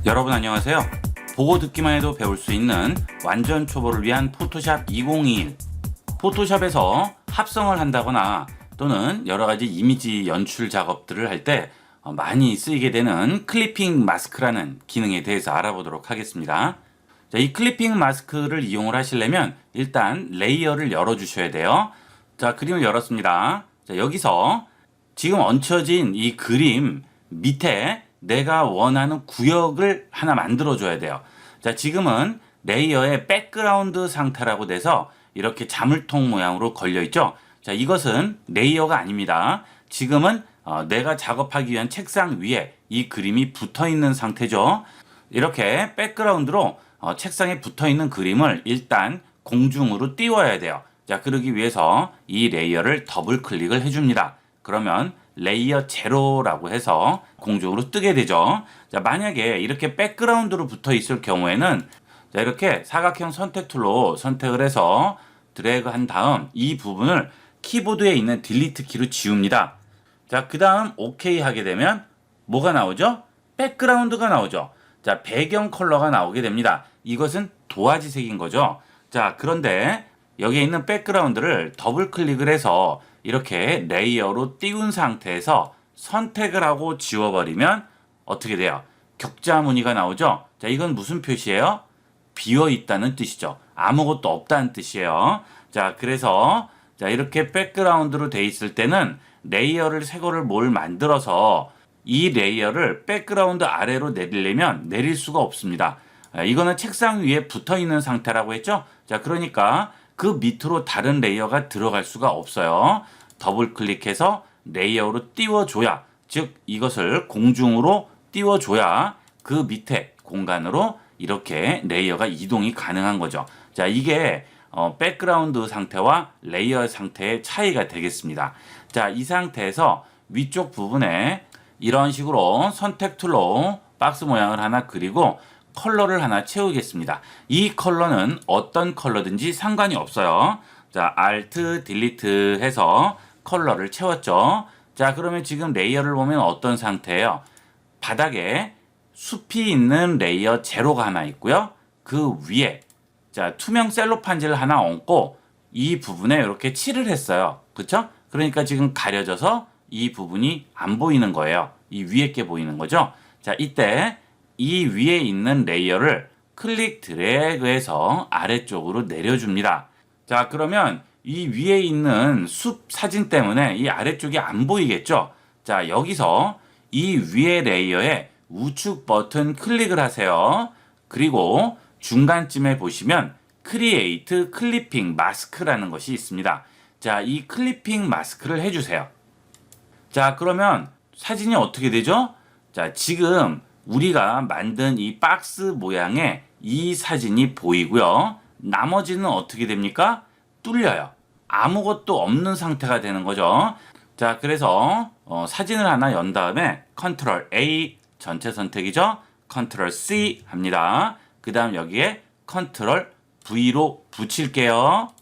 여러분 안녕하세요. 보고 듣기만 해도 배울 수 있는 완전 초보를 위한 포토샵 2021. 포토샵에서 합성을 한다거나 또는 여러가지 이미지 연출 작업들을 할 때 많이 쓰이게 되는 클리핑 마스크라는 기능에 대해서 알아보도록 하겠습니다. 자, 이 클리핑 마스크를 이용을 하시려면 일단 레이어를 열어주셔야 돼요. 자, 그림을 열었습니다. 자, 여기서 지금 얹혀진 이 그림 밑에 내가 원하는 구역을 하나 만들어줘야 돼요. 자, 지금은 레이어의 백그라운드 상태라고 돼서 이렇게 자물통 모양으로 걸려있죠. 자, 이것은 레이어가 아닙니다. 지금은 내가 작업하기 위한 책상 위에 이 그림이 붙어있는 상태죠. 이렇게 백그라운드로 책상에 붙어있는 그림을 일단 공중으로 띄워야 돼요. 자, 그러기 위해서 이 레이어를 더블 클릭을 해줍니다. 그러면 레이어 제로라고 해서 공중으로 뜨게 되죠. 자, 만약에 이렇게 백그라운드로 붙어 있을 경우에는 자, 이렇게 사각형 선택 툴로 선택을 해서 드래그 한 다음 이 부분을 키보드에 있는 딜리트 키로 지웁니다. 자, 그 다음 OK 하게 되면 뭐가 나오죠? 백그라운드가 나오죠. 자, 배경 컬러가 나오게 됩니다. 이것은 도화지색인 거죠. 자, 그런데 여기에 있는 백그라운드를 더블 클릭을 해서 이렇게 레이어로 띄운 상태에서 선택을 하고 지워버리면 어떻게 돼요? 격자 무늬가 나오죠? 자, 이건 무슨 표시예요? 비어 있다는 뜻이죠. 아무것도 없다는 뜻이에요. 자, 그래서 자, 이렇게 백그라운드로 돼 있을 때는 레이어를 새 거를 뭘 만들어서 이 레이어를 백그라운드 아래로 내리려면 내릴 수가 없습니다. 이거는 책상 위에 붙어 있는 상태라고 했죠? 자, 그러니까 그 밑으로 다른 레이어가 들어갈 수가 없어요. 더블 클릭해서 레이어로 띄워줘야, 즉 이것을 공중으로 띄워줘야 그 밑에 공간으로 이렇게 레이어가 이동이 가능한 거죠. 자, 이게 백그라운드 상태와 레이어 상태의 차이가 되겠습니다. 자, 이 상태에서 위쪽 부분에 이런 식으로 선택 툴로 박스 모양을 하나 그리고 컬러를 하나 채우겠습니다. 이 컬러는 어떤 컬러든지 상관이 없어요. 자, Alt, Delete 해서 컬러를 채웠죠. 자, 그러면 지금 레이어를 보면 어떤 상태예요? 바닥에 숲이 있는 레이어 제로가 하나 있고요. 그 위에 자, 투명 셀로판지를 하나 얹고 이 부분에 이렇게 칠을 했어요. 그렇죠? 그러니까 지금 가려져서 이 부분이 안 보이는 거예요. 이 위에 게 보이는 거죠. 자, 이때 이 위에 있는 레이어를 클릭 드래그해서 아래쪽으로 내려줍니다. 자, 그러면 이 위에 있는 숲 사진 때문에 이 아래쪽이 안 보이겠죠? 자, 여기서 이 위에 레이어에 우측 버튼 클릭을 하세요. 그리고 중간쯤에 보시면 Create Clipping Mask라는 것이 있습니다. 자, 이 클리핑 마스크를 해주세요. 자, 그러면 사진이 어떻게 되죠? 자, 지금 우리가 만든 이 박스 모양의 이 사진이 보이고요. 나머지는 어떻게 됩니까? 뚫려요. 아무것도 없는 상태가 되는 거죠. 자, 그래서 사진을 하나 연 다음에 Ctrl A 전체 선택이죠. Ctrl C 합니다. 그 다음 여기에 Ctrl V로 붙일게요.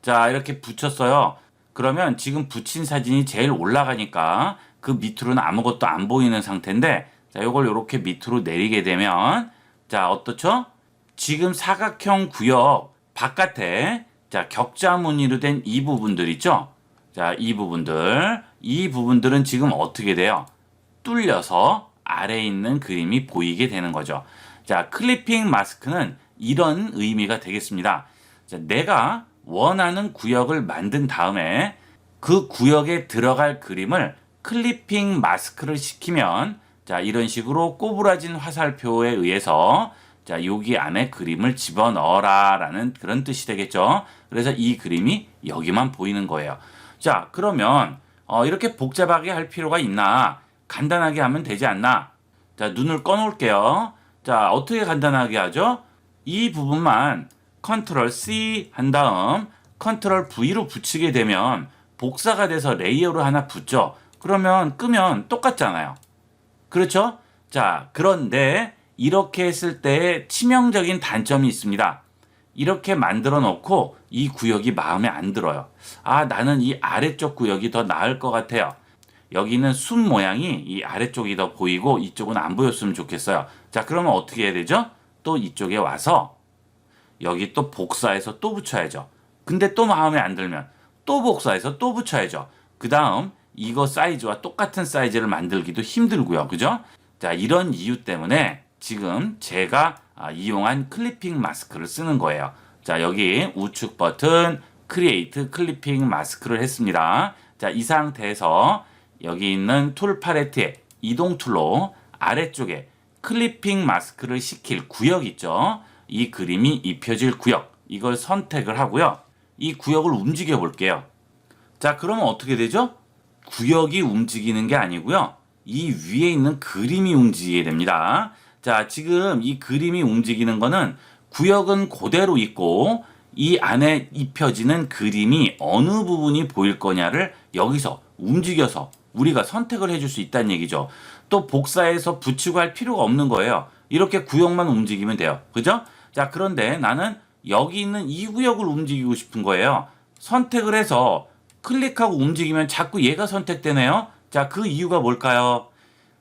자, 이렇게 붙였어요. 그러면 지금 붙인 사진이 제일 올라가니까 그 밑으로는 아무것도 안 보이는 상태인데 자, 이걸 이렇게 밑으로 내리게 되면 자, 어떻죠? 지금 사각형 구역 바깥에 자, 격자 무늬로 된 이 부분들 있죠? 자, 이 부분들은 지금 어떻게 돼요? 뚫려서 아래에 있는 그림이 보이게 되는 거죠. 자, 클리핑 마스크는 이런 의미가 되겠습니다. 자, 내가 원하는 구역을 만든 다음에 그 구역에 들어갈 그림을 클리핑 마스크를 시키면 자, 이런 식으로 꼬부라진 화살표에 의해서 자, 여기 안에 그림을 집어넣어라 라는 그런 뜻이 되겠죠. 그래서 이 그림이 여기만 보이는 거예요. 자, 그러면 이렇게 복잡하게 할 필요가 있나? 간단하게 하면 되지 않나? 자, 눈을 꺼 놓을게요. 자, 어떻게 간단하게 하죠? 이 부분만 Ctrl C 한 다음 Ctrl V로 붙이게 되면 복사가 돼서 레이어로 하나 붙죠. 그러면 끄면 똑같잖아요. 그렇죠? 자, 그런데 이렇게 했을 때 치명적인 단점이 있습니다. 이렇게 만들어 놓고 이 구역이 마음에 안 들어요. 아, 나는 이 아래쪽 구역이 더 나을 것 같아요. 여기 있는 순 모양이 이 아래쪽이 더 보이고 이쪽은 안 보였으면 좋겠어요. 자, 그러면 어떻게 해야 되죠? 또 이쪽에 와서 여기 또 복사해서 또 붙여야죠. 근데 또 마음에 안 들면 또 복사해서 또 붙여야죠. 그 다음 이거 사이즈와 똑같은 사이즈를 만들기도 힘들고요. 그죠? 자, 이런 이유 때문에 지금 제가 이용한 클리핑 마스크를 쓰는 거예요. 자, 여기 우측 버튼 크리에이트 클리핑 마스크를 했습니다. 자, 이 상태에서 여기 있는 툴 팔레트의 이동 툴로 아래쪽에 클리핑 마스크를 시킬 구역 있죠? 이 그림이 입혀질 구역, 이걸 선택을 하고요. 이 구역을 움직여 볼게요. 자, 그러면 어떻게 되죠? 구역이 움직이는 게 아니고요. 이 위에 있는 그림이 움직이게 됩니다. 자, 지금 이 그림이 움직이는 거는 구역은 그대로 있고 이 안에 입혀지는 그림이 어느 부분이 보일 거냐를 여기서 움직여서 우리가 선택을 해줄 수 있다는 얘기죠. 또 복사해서 붙이고 할 필요가 없는 거예요. 이렇게 구역만 움직이면 돼요. 그죠? 자, 그런데 나는 여기 있는 이 구역을 움직이고 싶은 거예요. 선택을 해서 클릭하고 움직이면 자꾸 얘가 선택되네요. 자, 그 이유가 뭘까요?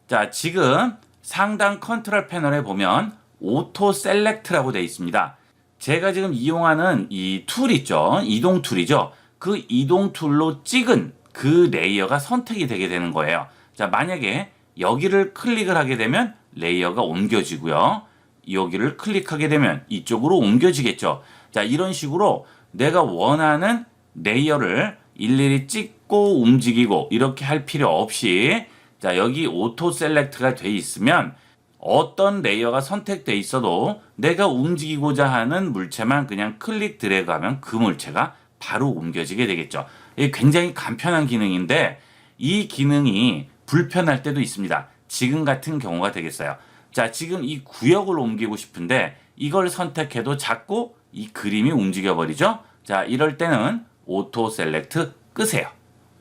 자, 지금 상단 컨트롤 패널에 보면 오토 셀렉트라고 되어 있습니다. 제가 지금 이용하는 이 툴 있죠? 이동 툴이죠? 그 이동 툴로 찍은 그 레이어가 선택이 되게 되는 거예요. 자, 만약에 여기를 클릭을 하게 되면 레이어가 옮겨지고요. 여기를 클릭하게 되면 이쪽으로 옮겨지겠죠. 자, 이런 식으로 내가 원하는 레이어를 일일이 찍고 움직이고 이렇게 할 필요 없이, 자, 여기 오토 셀렉트가 돼 있으면 어떤 레이어가 선택돼 있어도 내가 움직이고자 하는 물체만 그냥 클릭 드래그 하면 그 물체가 바로 옮겨지게 되겠죠. 이게 굉장히 간편한 기능인데 이 기능이 불편할 때도 있습니다. 지금 같은 경우가 되겠어요. 자, 지금 이 구역을 옮기고 싶은데 이걸 선택해도 자꾸 이 그림이 움직여 버리죠. 자, 이럴 때는 오토 셀렉트 끄세요.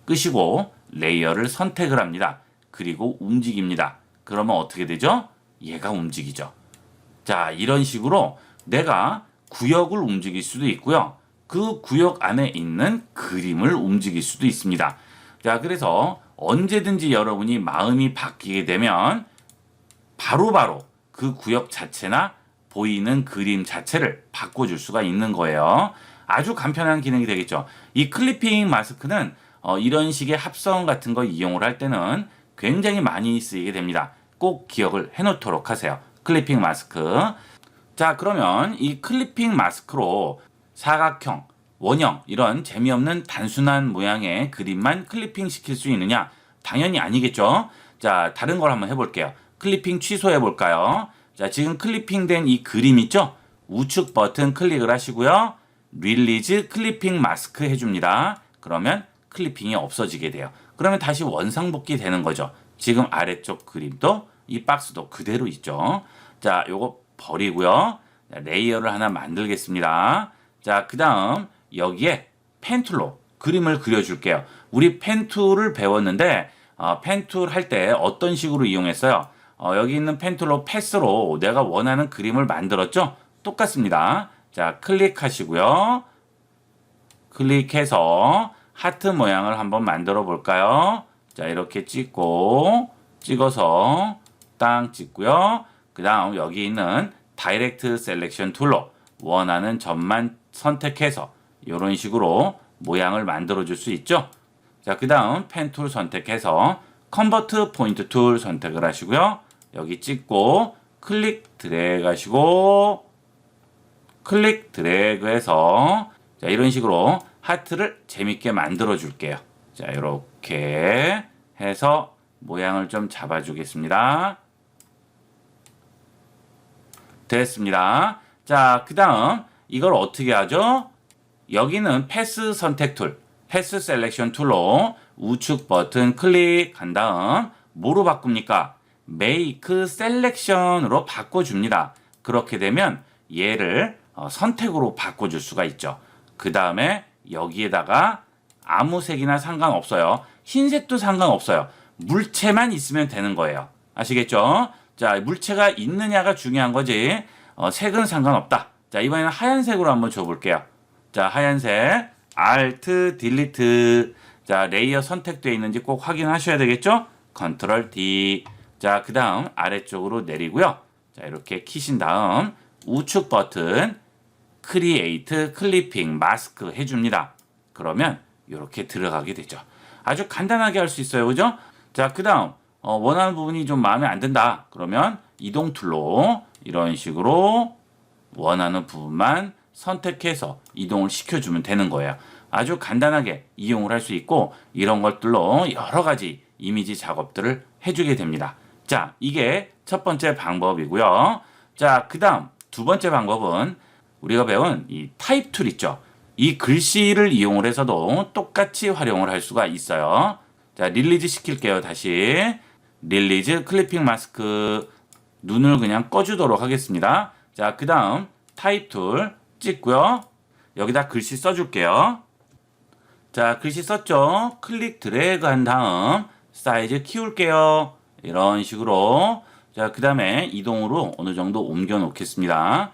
끄시고 레이어를 선택을 합니다. 그리고 움직입니다. 그러면 어떻게 되죠? 얘가 움직이죠. 자, 이런 식으로 내가 구역을 움직일 수도 있고요. 그 구역 안에 있는 그림을 움직일 수도 있습니다. 자, 그래서 언제든지 여러분이 마음이 바뀌게 되면 바로바로 그 구역 자체나 보이는 그림 자체를 바꿔줄 수가 있는 거예요. 아주 간편한 기능이 되겠죠. 이 클리핑 마스크는 이런 식의 합성 같은 거 이용을 할 때는 굉장히 많이 쓰이게 됩니다. 꼭 기억을 해놓도록 하세요. 클리핑 마스크. 자, 그러면 이 클리핑 마스크로 사각형, 원형 이런 재미없는 단순한 모양의 그림만 클리핑 시킬 수 있느냐? 당연히 아니겠죠. 자, 다른 걸 한번 해볼게요. 클리핑 취소해 볼까요? 자, 지금 클리핑된 이 그림 있죠? 우측 버튼 클릭을 하시고요. 릴리즈 클리핑 마스크 해줍니다. 그러면 클리핑이 없어지게 돼요. 그러면 다시 원상복귀 되는 거죠. 지금 아래쪽 그림도 이 박스도 그대로 있죠. 자, 요거 버리고요. 자, 레이어를 하나 만들겠습니다. 자, 그 다음 여기에 펜툴로 그림을 그려줄게요. 우리 펜툴을 배웠는데 펜툴 할 때 어떤 식으로 이용했어요? 여기 있는 펜툴로 패스로 내가 원하는 그림을 만들었죠? 똑같습니다. 자, 클릭하시고요. 클릭해서 하트 모양을 한번 만들어 볼까요? 자, 이렇게 찍어서 땅 찍고요. 그 다음 여기 있는 다이렉트 셀렉션 툴로 원하는 점만 선택해서 이런 식으로 모양을 만들어 줄 수 있죠. 자, 그 다음 펜 툴 선택해서 컨버트 포인트 툴 선택을 하시고요. 여기 찍고 클릭 드래그 하시고 클릭 드래그 해서 자, 이런 식으로 하트를 재밌게 만들어 줄게요. 자, 이렇게 해서 모양을 좀 잡아 주겠습니다. 됐습니다. 자, 그 다음 이걸 어떻게 하죠? 여기는 패스 선택 툴, 패스 셀렉션 툴로 우측 버튼 클릭한 다음 뭐로 바꿉니까? 메이크 셀렉션으로 바꿔줍니다. 그렇게 되면 얘를 선택으로 바꿔줄 수가 있죠. 그 다음에 여기에다가 아무 색이나 상관없어요. 흰색도 상관없어요. 물체만 있으면 되는 거예요. 아시겠죠? 자, 물체가 있느냐가 중요한 거지. 색은 상관없다. 자, 이번에는 하얀색으로 한번 줘볼게요. 자, 하얀색 Alt Delete. 자, 레이어 선택되어 있는지 꼭 확인하셔야 되겠죠? 컨트롤 D. 자, 그 다음 아래쪽으로 내리고요. 자, 이렇게 키신 다음 우측 버튼 크리에이트 클리핑 마스크 해줍니다. 그러면 이렇게 들어가게 되죠. 아주 간단하게 할 수 있어요. 그죠? 자, 그 다음 원하는 부분이 좀 마음에 안 든다. 그러면 이동 툴로 이런 식으로 원하는 부분만 선택해서 이동을 시켜주면 되는 거예요. 아주 간단하게 이용을 할 수 있고 이런 것들로 여러 가지 이미지 작업들을 해주게 됩니다. 자, 이게 첫 번째 방법이고요. 자, 그 다음 두 번째 방법은 우리가 배운 이 타입 툴 있죠. 이 글씨를 이용을 해서도 똑같이 활용을 할 수가 있어요. 자, 릴리즈 시킬게요. 다시 릴리즈 클리핑 마스크 눈을 그냥 꺼주도록 하겠습니다. 자, 그 다음 타입 툴 찍고요. 여기다 글씨 써줄게요. 자, 글씨 썼죠? 클릭 드래그 한 다음 사이즈 키울게요. 이런 식으로. 자, 그 다음에 이동으로 어느 정도 옮겨 놓겠습니다.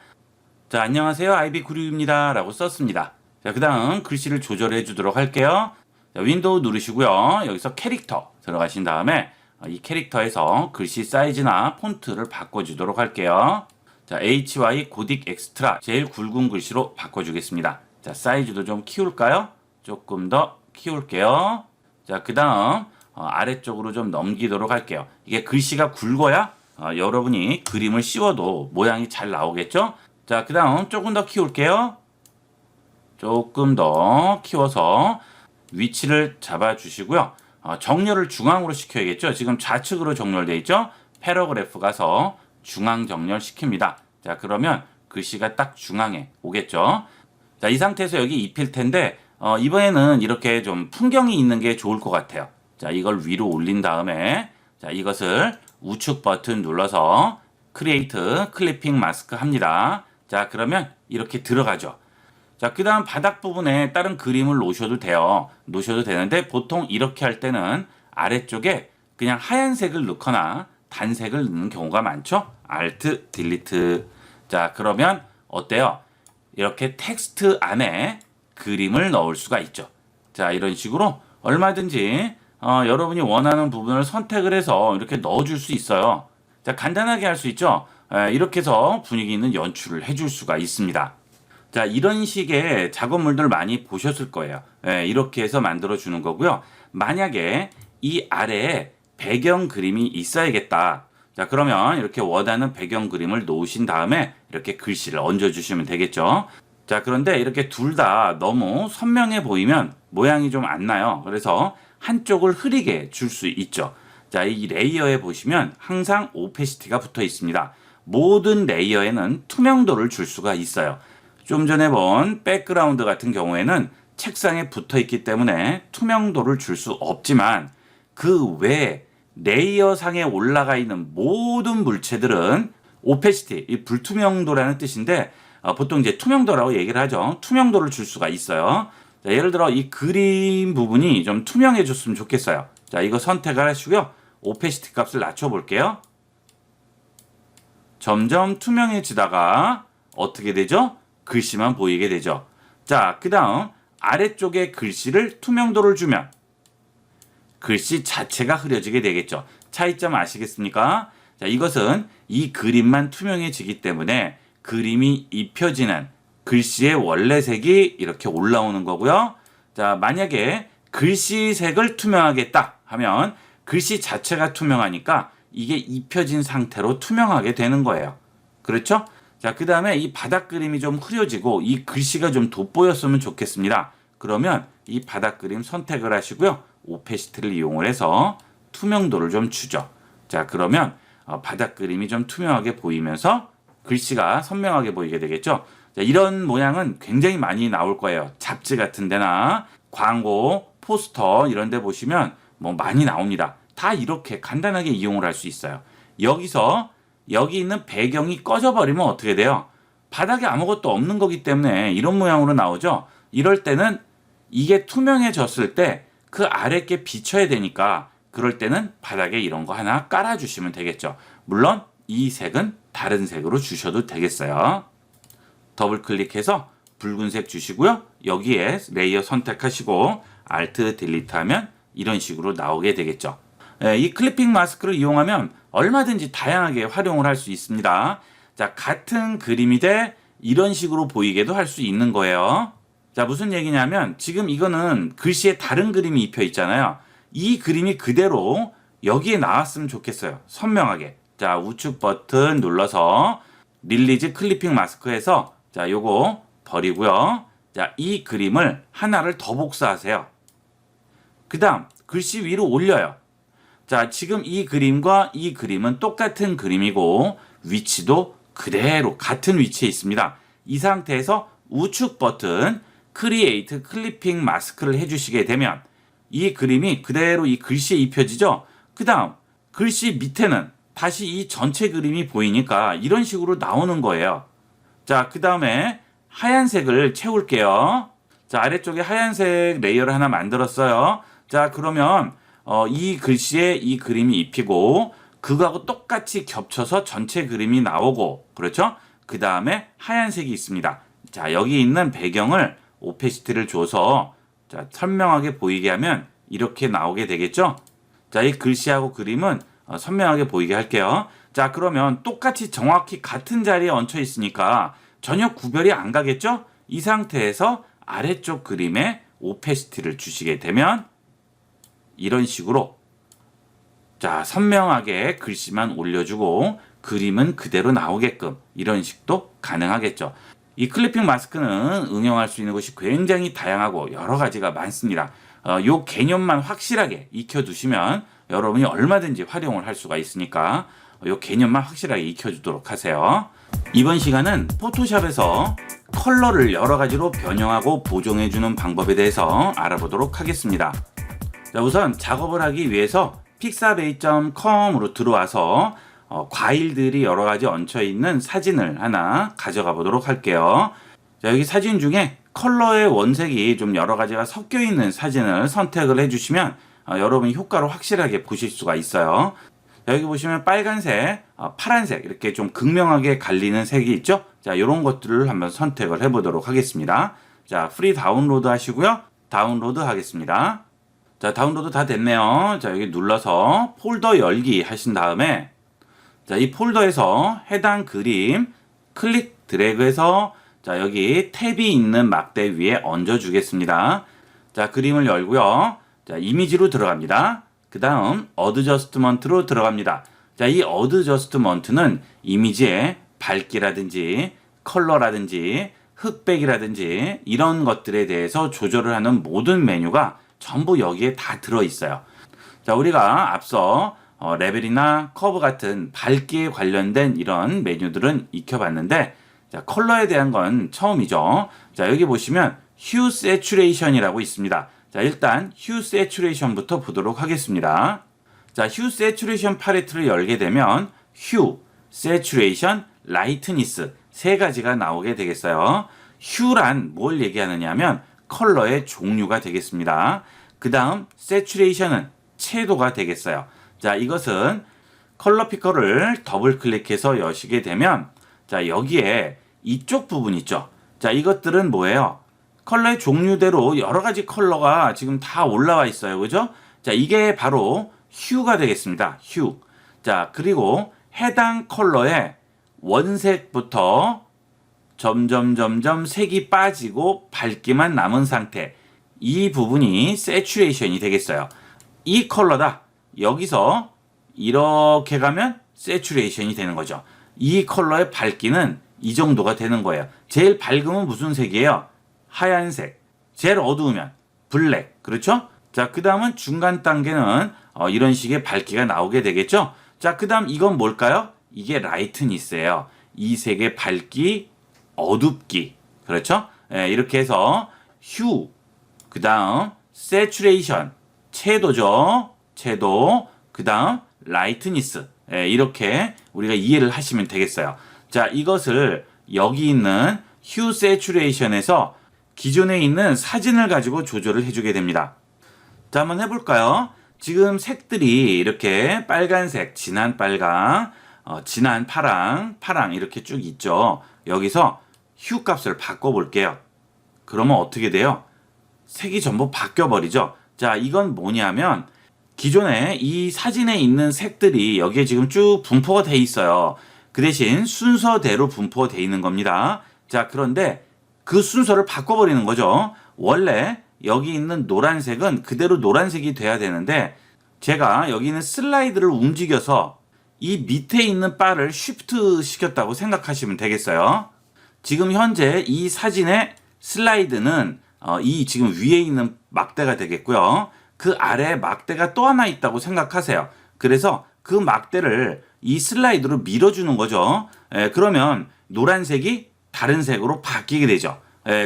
자, 안녕하세요. 아이비96입니다. 라고 썼습니다. 자, 그 다음 글씨를 조절해 주도록 할게요. 자, 윈도우 누르시고요. 여기서 캐릭터 들어가신 다음에 이 캐릭터에서 글씨 사이즈나 폰트를 바꿔주도록 할게요. 자, HY 고딕 엑스트라 제일 굵은 글씨로 바꿔주겠습니다. 자, 사이즈도 좀 키울까요? 조금 더 키울게요. 자, 그 다음 아래쪽으로 좀 넘기도록 할게요. 이게 글씨가 굵어야 여러분이 그림을 씌워도 모양이 잘 나오겠죠? 자, 그 다음 조금 더 키울게요. 조금 더 키워서 위치를 잡아주시고요. 정렬을 중앙으로 시켜야겠죠? 지금 좌측으로 정렬되어 있죠? 패러그래프 가서 중앙 정렬 시킵니다. 자, 그러면 글씨가 딱 중앙에 오겠죠? 자, 이 상태에서 여기 입힐 텐데 이번에는 이렇게 좀 풍경이 있는 게 좋을 것 같아요. 자, 이걸 위로 올린 다음에 자, 이것을 우측 버튼 눌러서 크리에이트 클리핑 마스크 합니다. 자, 그러면 이렇게 들어가죠. 자, 그 다음 바닥 부분에 다른 그림을 놓으셔도 돼요. 놓으셔도 되는데 보통 이렇게 할 때는 아래쪽에 그냥 하얀색을 넣거나 단색을 넣는 경우가 많죠. Alt, Delete. 자, 그러면 어때요? 이렇게 텍스트 안에 그림을 넣을 수가 있죠. 자, 이런 식으로 얼마든지 여러분이 원하는 부분을 선택을 해서 이렇게 넣어줄 수 있어요. 자, 간단하게 할 수 있죠. 이렇게 해서 분위기 있는 연출을 해줄 수가 있습니다. 자, 이런 식의 작업물들 많이 보셨을 거예요. 이렇게 해서 만들어 주는 거고요. 만약에 이 아래에 배경 그림이 있어야겠다. 자, 그러면 이렇게 원하는 배경 그림을 놓으신 다음에 이렇게 글씨를 얹어 주시면 되겠죠. 자, 그런데 이렇게 둘 다 너무 선명해 보이면 모양이 좀 안 나요. 그래서 한쪽을 흐리게 줄 수 있죠. 자, 이 레이어에 보시면 항상 오페시티가 붙어 있습니다. 모든 레이어에는 투명도를 줄 수가 있어요. 좀 전에 본 백그라운드 같은 경우에는 책상에 붙어 있기 때문에 투명도를 줄 수 없지만 그 외에 레이어 상에 올라가 있는 모든 물체들은 오페시티, 이 불투명도라는 뜻인데 보통 이제 투명도라고 얘기를 하죠. 투명도를 줄 수가 있어요. 자, 예를 들어 이 그림 부분이 좀 투명해졌으면 좋겠어요. 자, 이거 선택을 하시고요. 오페시티 값을 낮춰볼게요. 점점 투명해지다가 어떻게 되죠? 글씨만 보이게 되죠. 자, 그 다음 아래쪽에 글씨를 투명도를 주면 글씨 자체가 흐려지게 되겠죠. 차이점 아시겠습니까? 자, 이것은 이 그림만 투명해지기 때문에 그림이 입혀지는 글씨의 원래 색이 이렇게 올라오는 거고요. 자, 만약에 글씨 색을 투명하겠다 하면 글씨 자체가 투명하니까 이게 입혀진 상태로 투명하게 되는 거예요. 그렇죠? 자, 그 다음에 이 바닥 그림이 좀 흐려지고 이 글씨가 좀 돋보였으면 좋겠습니다. 그러면 이 바닥 그림 선택을 하시고요. 오페시티를 이용을 해서 투명도를 좀 주죠. 자, 그러면 바닥 그림이 좀 투명하게 보이면서 글씨가 선명하게 보이게 되겠죠. 자, 이런 모양은 굉장히 많이 나올 거예요. 잡지 같은 데나 광고, 포스터 이런 데 보시면 뭐 많이 나옵니다. 다 이렇게 간단하게 이용을 할 수 있어요. 여기서 여기 있는 배경이 꺼져버리면 어떻게 돼요? 바닥에 아무것도 없는 거기 때문에 이런 모양으로 나오죠. 이럴 때는 이게 투명해졌을 때 그 아래 게 비춰야 되니까 그럴 때는 바닥에 이런 거 하나 깔아주시면 되겠죠. 물론 이 색은 다른 색으로 주셔도 되겠어요. 더블 클릭해서 붉은색 주시고요. 여기에 레이어 선택하시고 Alt 딜리트 하면 이런 식으로 나오게 되겠죠. 이 클리핑 마스크를 이용하면 얼마든지 다양하게 활용을 할 수 있습니다. 자, 같은 그림이 돼 이런 식으로 보이게도 할 수 있는 거예요. 자, 무슨 얘기냐면 지금 이거는 글씨에 다른 그림이 입혀 있잖아요. 이 그림이 그대로 여기에 나왔으면 좋겠어요. 선명하게. 자, 우측 버튼 눌러서 릴리즈 클리핑 마스크에서 자, 요거 버리고요. 자, 이 그림을 하나를 더 복사하세요. 그 다음 글씨 위로 올려요. 자, 지금 이 그림과 이 그림은 똑같은 그림이고 위치도 그대로 같은 위치에 있습니다. 이 상태에서 우측 버튼 크리에이트 클리핑 마스크를 해주시게 되면 이 그림이 그대로 이 글씨에 입혀지죠. 그 다음 글씨 밑에는 다시 이 전체 그림이 보이니까 이런 식으로 나오는 거예요. 자, 그 다음에 하얀색을 채울게요. 자, 아래쪽에 하얀색 레이어를 하나 만들었어요. 자, 그러면 이 글씨에 이 그림이 입히고 그거하고 똑같이 겹쳐서 전체 그림이 나오고, 그렇죠? 그 다음에 하얀색이 있습니다. 자, 여기 있는 배경을 오페시티를 줘서 자, 선명하게 보이게 하면 이렇게 나오게 되겠죠? 자, 이 글씨하고 그림은 선명하게 보이게 할게요. 자, 그러면 똑같이 정확히 같은 자리에 얹혀 있으니까 전혀 구별이 안 가겠죠? 이 상태에서 아래쪽 그림에 오페시티를 주시게 되면 이런 식으로 자, 선명하게 글씨만 올려주고 그림은 그대로 나오게끔 이런 식도 가능하겠죠. 이 클리핑 마스크는 응용할 수 있는 것이 굉장히 다양하고 여러 가지가 많습니다. 요 개념만 확실하게 익혀두시면 여러분이 얼마든지 활용을 할 수가 있으니까 요 개념만 확실하게 익혀주도록 하세요. 이번 시간은 포토샵에서 컬러를 여러 가지로 변형하고 보정해주는 방법에 대해서 알아보도록 하겠습니다. 자, 우선 작업을 하기 위해서 pixabay.com으로 들어와서 과일들이 여러 가지 얹혀 있는 사진을 하나 가져가 보도록 할게요. 자, 여기 사진 중에 컬러의 원색이 좀 여러 가지가 섞여 있는 사진을 선택을 해주시면 여러분이 효과를 확실하게 보실 수가 있어요. 자, 여기 보시면 빨간색, 파란색 이렇게 좀 극명하게 갈리는 색이 있죠. 자, 이런 것들을 한번 선택을 해보도록 하겠습니다. 자, 프리 다운로드 하시고요. 다운로드 하겠습니다. 자, 다운로드 다 됐네요. 자, 여기 눌러서 폴더 열기 하신 다음에 자, 이 폴더에서 해당 그림 클릭 드래그해서 자, 여기 탭이 있는 막대 위에 얹어 주겠습니다. 자, 그림을 열고요. 자, 이미지로 들어갑니다. 그 다음 어드저스트먼트로 들어갑니다. 자, 이 어드저스트먼트는 이미지의 밝기라든지 컬러라든지 흑백이라든지 이런 것들에 대해서 조절을 하는 모든 메뉴가 전부 여기에 다 들어있어요. 자, 우리가 앞서 레벨이나 커브 같은 밝기에 관련된 이런 메뉴들은 익혀봤는데 자, 컬러에 대한 건 처음이죠. 자, 여기 보시면 휴 세츄레이션이라고 있습니다. 자, 일단 휴 세츄레이션부터 보도록 하겠습니다. 자, 휴 세츄레이션 팔레트를 열게 되면 휴, 세츄레이션, 라이트니스 세 가지가 나오게 되겠어요. 휴란 뭘 얘기하느냐 하면 컬러의 종류가 되겠습니다. 그 다음 세츄레이션은 채도가 되겠어요. 자, 이것은 컬러 피커를 더블 클릭해서 여시게 되면 자, 여기에 이쪽 부분 있죠. 자, 이것들은 뭐예요? 컬러의 종류대로 여러 가지 컬러가 지금 다 올라와 있어요. 그죠? 자, 이게 바로 휴가 되겠습니다. 휴. 자, 그리고 해당 컬러의 원색부터 점점 색이 빠지고 밝기만 남은 상태. 이 부분이 세츄레이션이 되겠어요. 이 컬러다. 여기서 이렇게 가면 세츄레이션이 되는 거죠. 이 컬러의 밝기는 이 정도가 되는 거예요. 제일 밝으면 무슨 색이에요? 하얀색. 제일 어두우면 블랙. 그렇죠? 자, 그 다음은 중간 단계는 이런 식의 밝기가 나오게 되겠죠? 자, 그 다음 이건 뭘까요? 이게 라이트니스예요. 이 색의 밝기, 어둡기. 그렇죠? 예, 이렇게 해서 휴, 그 다음 세츄레이션, 채도죠. 채도, 그 다음 라이트니스. 예, 이렇게 우리가 이해를 하시면 되겠어요. 자, 이것을 여기 있는 휴 세츄레이션에서 기존에 있는 사진을 가지고 조절을 해주게 됩니다. 자, 한번 해볼까요? 지금 색들이 이렇게 빨간색, 진한 빨강, 진한 파랑, 파랑 이렇게 쭉 있죠. 여기서 휴 값을 바꿔볼게요. 그러면 어떻게 돼요? 색이 전부 바뀌어 버리죠. 자, 이건 뭐냐면 기존에 이 사진에 있는 색들이 여기에 지금 쭉 분포가 돼 있어요. 그 대신 순서대로 분포가 돼 있는 겁니다. 자, 그런데 그 순서를 바꿔버리는 거죠. 원래 여기 있는 노란색은 그대로 노란색이 돼야 되는데 제가 여기 있는 슬라이드를 움직여서 이 밑에 있는 바를 쉬프트 시켰다고 생각하시면 되겠어요. 지금 현재 이 사진의 슬라이드는 이 지금 위에 있는 막대가 되겠고요. 그 아래에 막대가 또 하나 있다고 생각하세요. 그래서 그 막대를 이 슬라이드로 밀어주는 거죠. 그러면 노란색이 다른 색으로 바뀌게 되죠.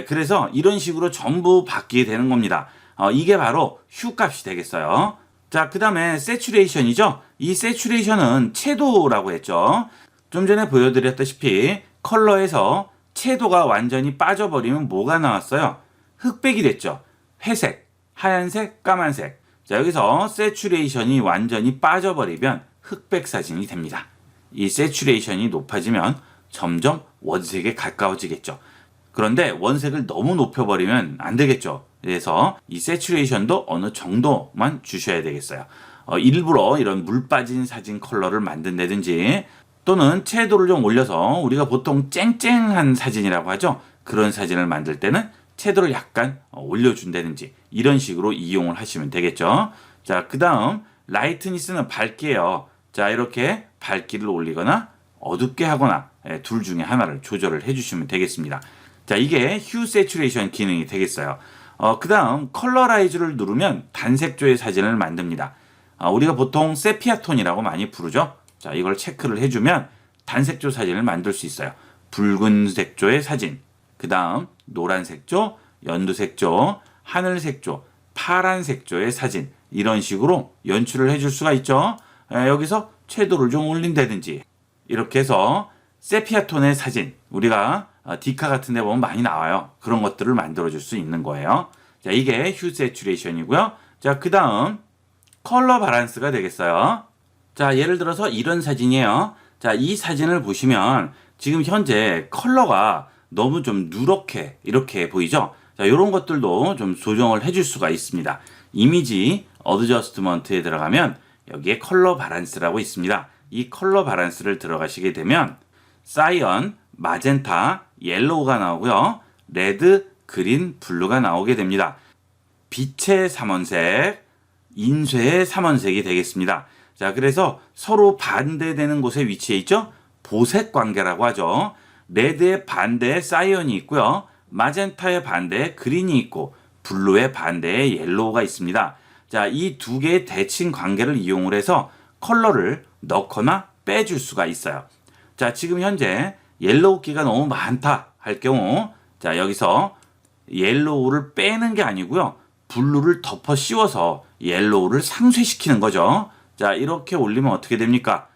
그래서 이런 식으로 전부 바뀌게 되는 겁니다. 이게 바로 휴 값이 되겠어요. 자, 그 다음에 세츄레이션이죠. 이 세츄레이션은 채도라고 했죠. 좀 전에 보여드렸다시피 컬러에서 채도가 완전히 빠져버리면 뭐가 나왔어요? 흑백이 됐죠. 회색, 하얀색, 까만색. 자, 여기서 세츄레이션이 완전히 빠져버리면 흑백 사진이 됩니다. 이 세츄레이션이 높아지면 점점 원색에 가까워지겠죠. 그런데 원색을 너무 높여버리면 안 되겠죠. 그래서 이 세츄레이션도 어느 정도만 주셔야 되겠어요. 일부러 이런 물 빠진 사진 컬러를 만든다든지 또는 채도를 좀 올려서 우리가 보통 쨍쨍한 사진이라고 하죠. 그런 사진을 만들 때는 채도를 약간 올려준다든지 이런 식으로 이용을 하시면 되겠죠. 자, 그 다음 라이트니스는 밝기예요. 자, 이렇게 밝기를 올리거나 어둡게 하거나 둘 중에 하나를 조절을 해주시면 되겠습니다. 자, 이게 휴 세츄레이션 기능이 되겠어요. 그 다음 컬러라이즈를 누르면 단색조의 사진을 만듭니다. 우리가 보통 세피아 톤이라고 많이 부르죠. 자, 이걸 체크를 해주면 단색조 사진을 만들 수 있어요. 붉은색조의 사진, 그 다음 노란색조, 연두색조, 하늘색조, 파란색조의 사진 이런 식으로 연출을 해줄 수가 있죠. 여기서 채도를 좀 올린다든지 이렇게 해서 세피아 톤의 사진 우리가 디카 같은 데 보면 많이 나와요. 그런 것들을 만들어 줄 수 있는 거예요. 자, 이게 휴 세츄레이션이고요. 자, 그 다음 컬러 바란스가 되겠어요. 자, 예를 들어서 이런 사진이에요. 자, 이 사진을 보시면 지금 현재 컬러가 너무 좀 누렇게 이렇게 보이죠? 자, 이런 것들도 좀 조정을 해줄 수가 있습니다. 이미지 어드저스트먼트에 들어가면 여기에 컬러 바란스라고 있습니다. 이 컬러 바란스를 들어가시게 되면 사이언, 마젠타, 옐로우가 나오고요. 레드, 그린, 블루가 나오게 됩니다. 빛의 삼원색, 인쇄의 삼원색이 되겠습니다. 자, 그래서 서로 반대되는 곳에 위치해 있죠? 보색 관계라고 하죠. 레드의 반대에 사이언이 있고요. 마젠타의 반대에 그린이 있고 블루의 반대에 옐로우가 있습니다. 자, 이 두 개의 대칭 관계를 이용을 해서 컬러를 넣거나 빼줄 수가 있어요. 자, 지금 현재 옐로우기가 너무 많다 할 경우 자, 여기서 옐로우를 빼는 게 아니고요. 블루를 덮어 씌워서 옐로우를 상쇄시키는 거죠. 자, 이렇게 올리면 어떻게 됩니까?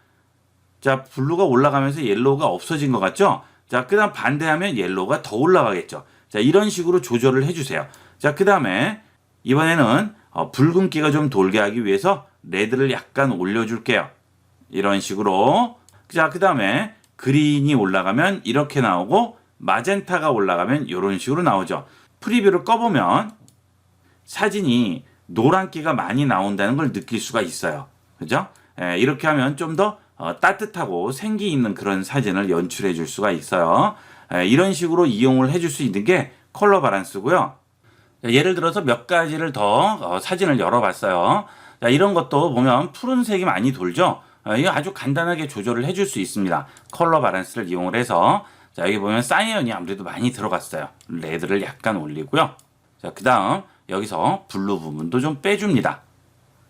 자, 블루가 올라가면서 옐로우가 없어진 것 같죠? 자, 그 다음 반대하면 옐로우가 더 올라가겠죠. 자, 이런 식으로 조절을 해주세요. 자, 그 다음에 이번에는 붉은기가 좀 돌게 하기 위해서 레드를 약간 올려줄게요. 이런 식으로. 자, 그 다음에 그린이 올라가면 이렇게 나오고 마젠타가 올라가면 이런 식으로 나오죠. 프리뷰를 꺼보면 사진이 노란기가 많이 나온다는 걸 느낄 수가 있어요. 그죠? 이렇게 하면 좀 더 따뜻하고 생기 있는 그런 사진을 연출해 줄 수가 있어요. 이런 식으로 이용을 해줄 수 있는 게 컬러 바란스고요. 예를 들어서 몇 가지를 더 사진을 열어봤어요. 자, 이런 것도 보면 푸른색이 많이 돌죠. 이거 아주 간단하게 조절을 해줄 수 있습니다. 컬러 바란스를 이용을 해서 자, 여기 보면 사이언이 아무래도 많이 들어갔어요. 레드를 약간 올리고요. 자, 그 다음 여기서 블루 부분도 좀 빼줍니다.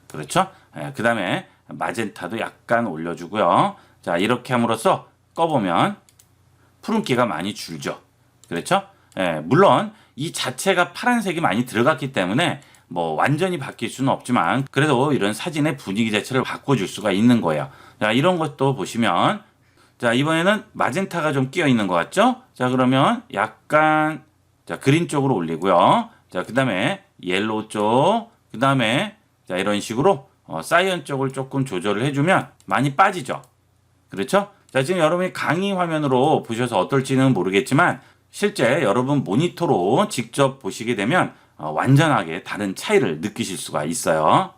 그렇죠? 그 다음에 마젠타도 약간 올려주고요. 자, 이렇게 함으로써 꺼보면 푸른기가 많이 줄죠. 그렇죠? 물론 이 자체가 파란색이 많이 들어갔기 때문에 뭐 완전히 바뀔 수는 없지만 그래도 이런 사진의 분위기 자체를 바꿔줄 수가 있는 거예요. 자, 이런 것도 보시면 자, 이번에는 마젠타가 좀 끼어 있는 것 같죠? 자, 그러면 약간 자, 그린 쪽으로 올리고요. 자, 그 다음에 옐로우 쪽, 그 다음에 자, 이런 식으로 사이언 쪽을 조금 조절을 해주면 많이 빠지죠. 그렇죠? 자, 지금 여러분이 강의 화면으로 보셔서 어떨지는 모르겠지만 실제 여러분 모니터로 직접 보시게 되면 완전하게 다른 차이를 느끼실 수가 있어요.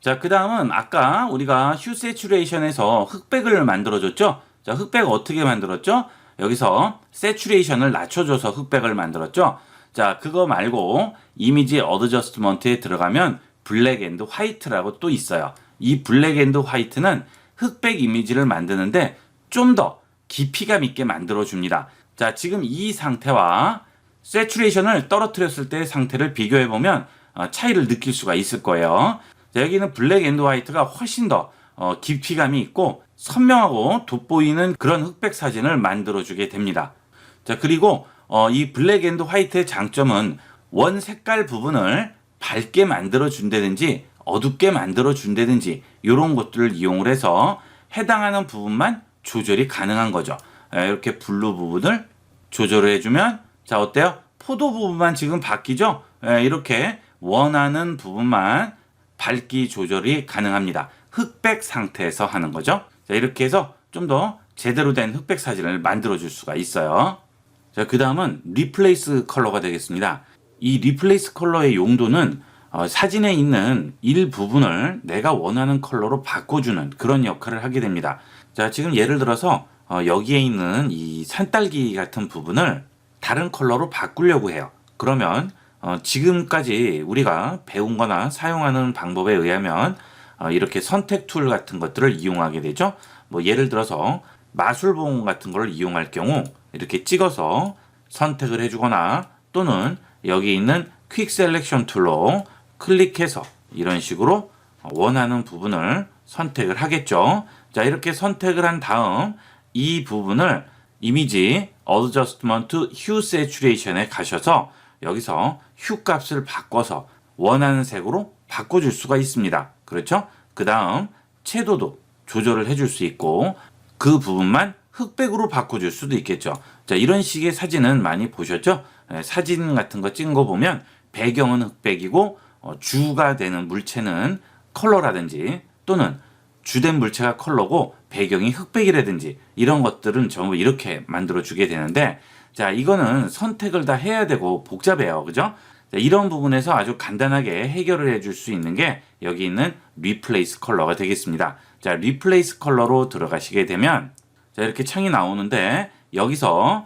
자, 그 다음은 아까 우리가 휴 세츄레이션에서 흑백을 만들어줬죠? 자, 흑백 어떻게 만들었죠? 여기서 세츄레이션을 낮춰줘서 흑백을 만들었죠? 자, 그거 말고 이미지 어드저스트먼트에 들어가면 블랙 앤드 화이트라고 또 있어요. 이 블랙 앤드 화이트는 흑백 이미지를 만드는데 좀 더 깊이감 있게 만들어줍니다. 자, 지금 이 상태와 세츄레이션을 떨어뜨렸을 때의 상태를 비교해보면 차이를 느낄 수가 있을 거예요. 자, 여기는 블랙 앤드 화이트가 훨씬 더 깊이감이 있고 선명하고 돋보이는 그런 흑백 사진을 만들어주게 됩니다. 자, 그리고 이 블랙 앤드 화이트의 장점은 원 색깔 부분을 밝게 만들어준다든지 어둡게 만들어준다든지 이런 것들을 이용을 해서 해당하는 부분만 조절이 가능한 거죠. 이렇게 블루 부분을 조절을 해주면 자, 어때요? 포도 부분만 지금 바뀌죠? 이렇게 원하는 부분만 밝기 조절이 가능합니다. 흑백 상태에서 하는 거죠. 자, 이렇게 해서 좀 더 제대로 된 흑백 사진을 만들어 줄 수가 있어요. 자, 그 다음은 리플레이스 컬러가 되겠습니다. 이 리플레이스 컬러의 용도는 사진에 있는 일부분을 내가 원하는 컬러로 바꿔주는 그런 역할을 하게 됩니다. 자, 지금 예를 들어서 여기에 있는 이 산딸기 같은 부분을 다른 컬러로 바꾸려고 해요. 그러면 지금까지 우리가 배운 거나 사용하는 방법에 의하면 이렇게 선택 툴 같은 것들을 이용하게 되죠. 뭐 예를 들어서 마술봉 같은 걸 이용할 경우 이렇게 찍어서 선택을 해주거나 또는 여기 있는 퀵 셀렉션 툴로 클릭해서 이런 식으로 원하는 부분을 선택을 하겠죠. 자, 이렇게 선택을 한 다음 이 부분을 이미지 어드저스트먼트 휴 세츄레이션에 가셔서 여기서 휴 값을 바꿔서 원하는 색으로 바꿔줄 수가 있습니다. 그렇죠? 그 다음 채도도 조절을 해줄 수 있고 그 부분만 흑백으로 바꿔줄 수도 있겠죠. 자, 이런 식의 사진은 많이 보셨죠? 사진 같은 거 찍은 거 보면 배경은 흑백이고 주가 되는 물체는 컬러라든지 또는 주된 물체가 컬러고 배경이 흑백이라든지 이런 것들은 전부 이렇게 만들어 주게 되는데 자, 이거는 선택을 다 해야 되고 복잡해요. 그죠? 자, 이런 부분에서 아주 간단하게 해결을 해줄 수 있는 게 여기 있는 리플레이스 컬러가 되겠습니다. 자, 리플레이스 컬러로 들어가시게 되면 자, 이렇게 창이 나오는데 여기서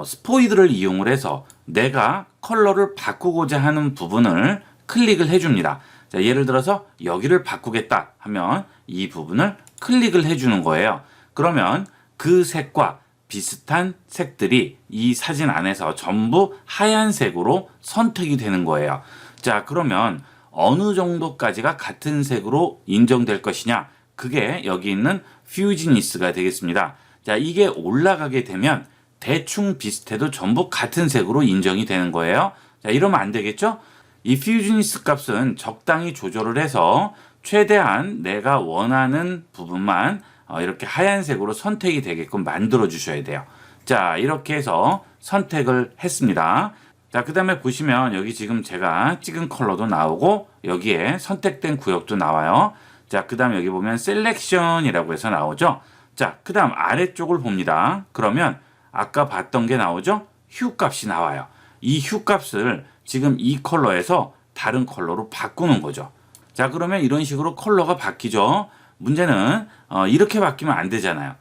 스포이드를 이용을 해서 내가 컬러를 바꾸고자 하는 부분을 클릭을 해줍니다. 자, 예를 들어서 여기를 바꾸겠다 하면 이 부분을 클릭을 해주는 거예요. 그러면 그 색과 비슷한 색들이 이 사진 안에서 전부 하얀색으로 선택이 되는 거예요. 자, 그러면 어느 정도까지가 같은 색으로 인정될 것이냐? 그게 여기 있는 퓨지니스가 되겠습니다. 자, 이게 올라가게 되면 대충 비슷해도 전부 같은 색으로 인정이 되는 거예요. 자, 이러면 안 되겠죠? 이 퓨지니스 값은 적당히 조절을 해서 최대한 내가 원하는 부분만 이렇게 하얀색으로 선택이 되게끔 만들어 주셔야 돼요. 자, 이렇게 해서 선택을 했습니다. 자, 그 다음에 보시면 여기 지금 제가 찍은 컬러도 나오고 여기에 선택된 구역도 나와요. 자, 그 다음 여기 보면 셀렉션이라고 해서 나오죠. 자, 그 다음 아래쪽을 봅니다. 그러면 아까 봤던 게 나오죠? 휴 값이 나와요. 이 휴 값을 지금 이 컬러에서 다른 컬러로 바꾸는 거죠. 자, 그러면 이런 식으로 컬러가 바뀌죠. 문제는 이렇게 바뀌면 안 되잖아요.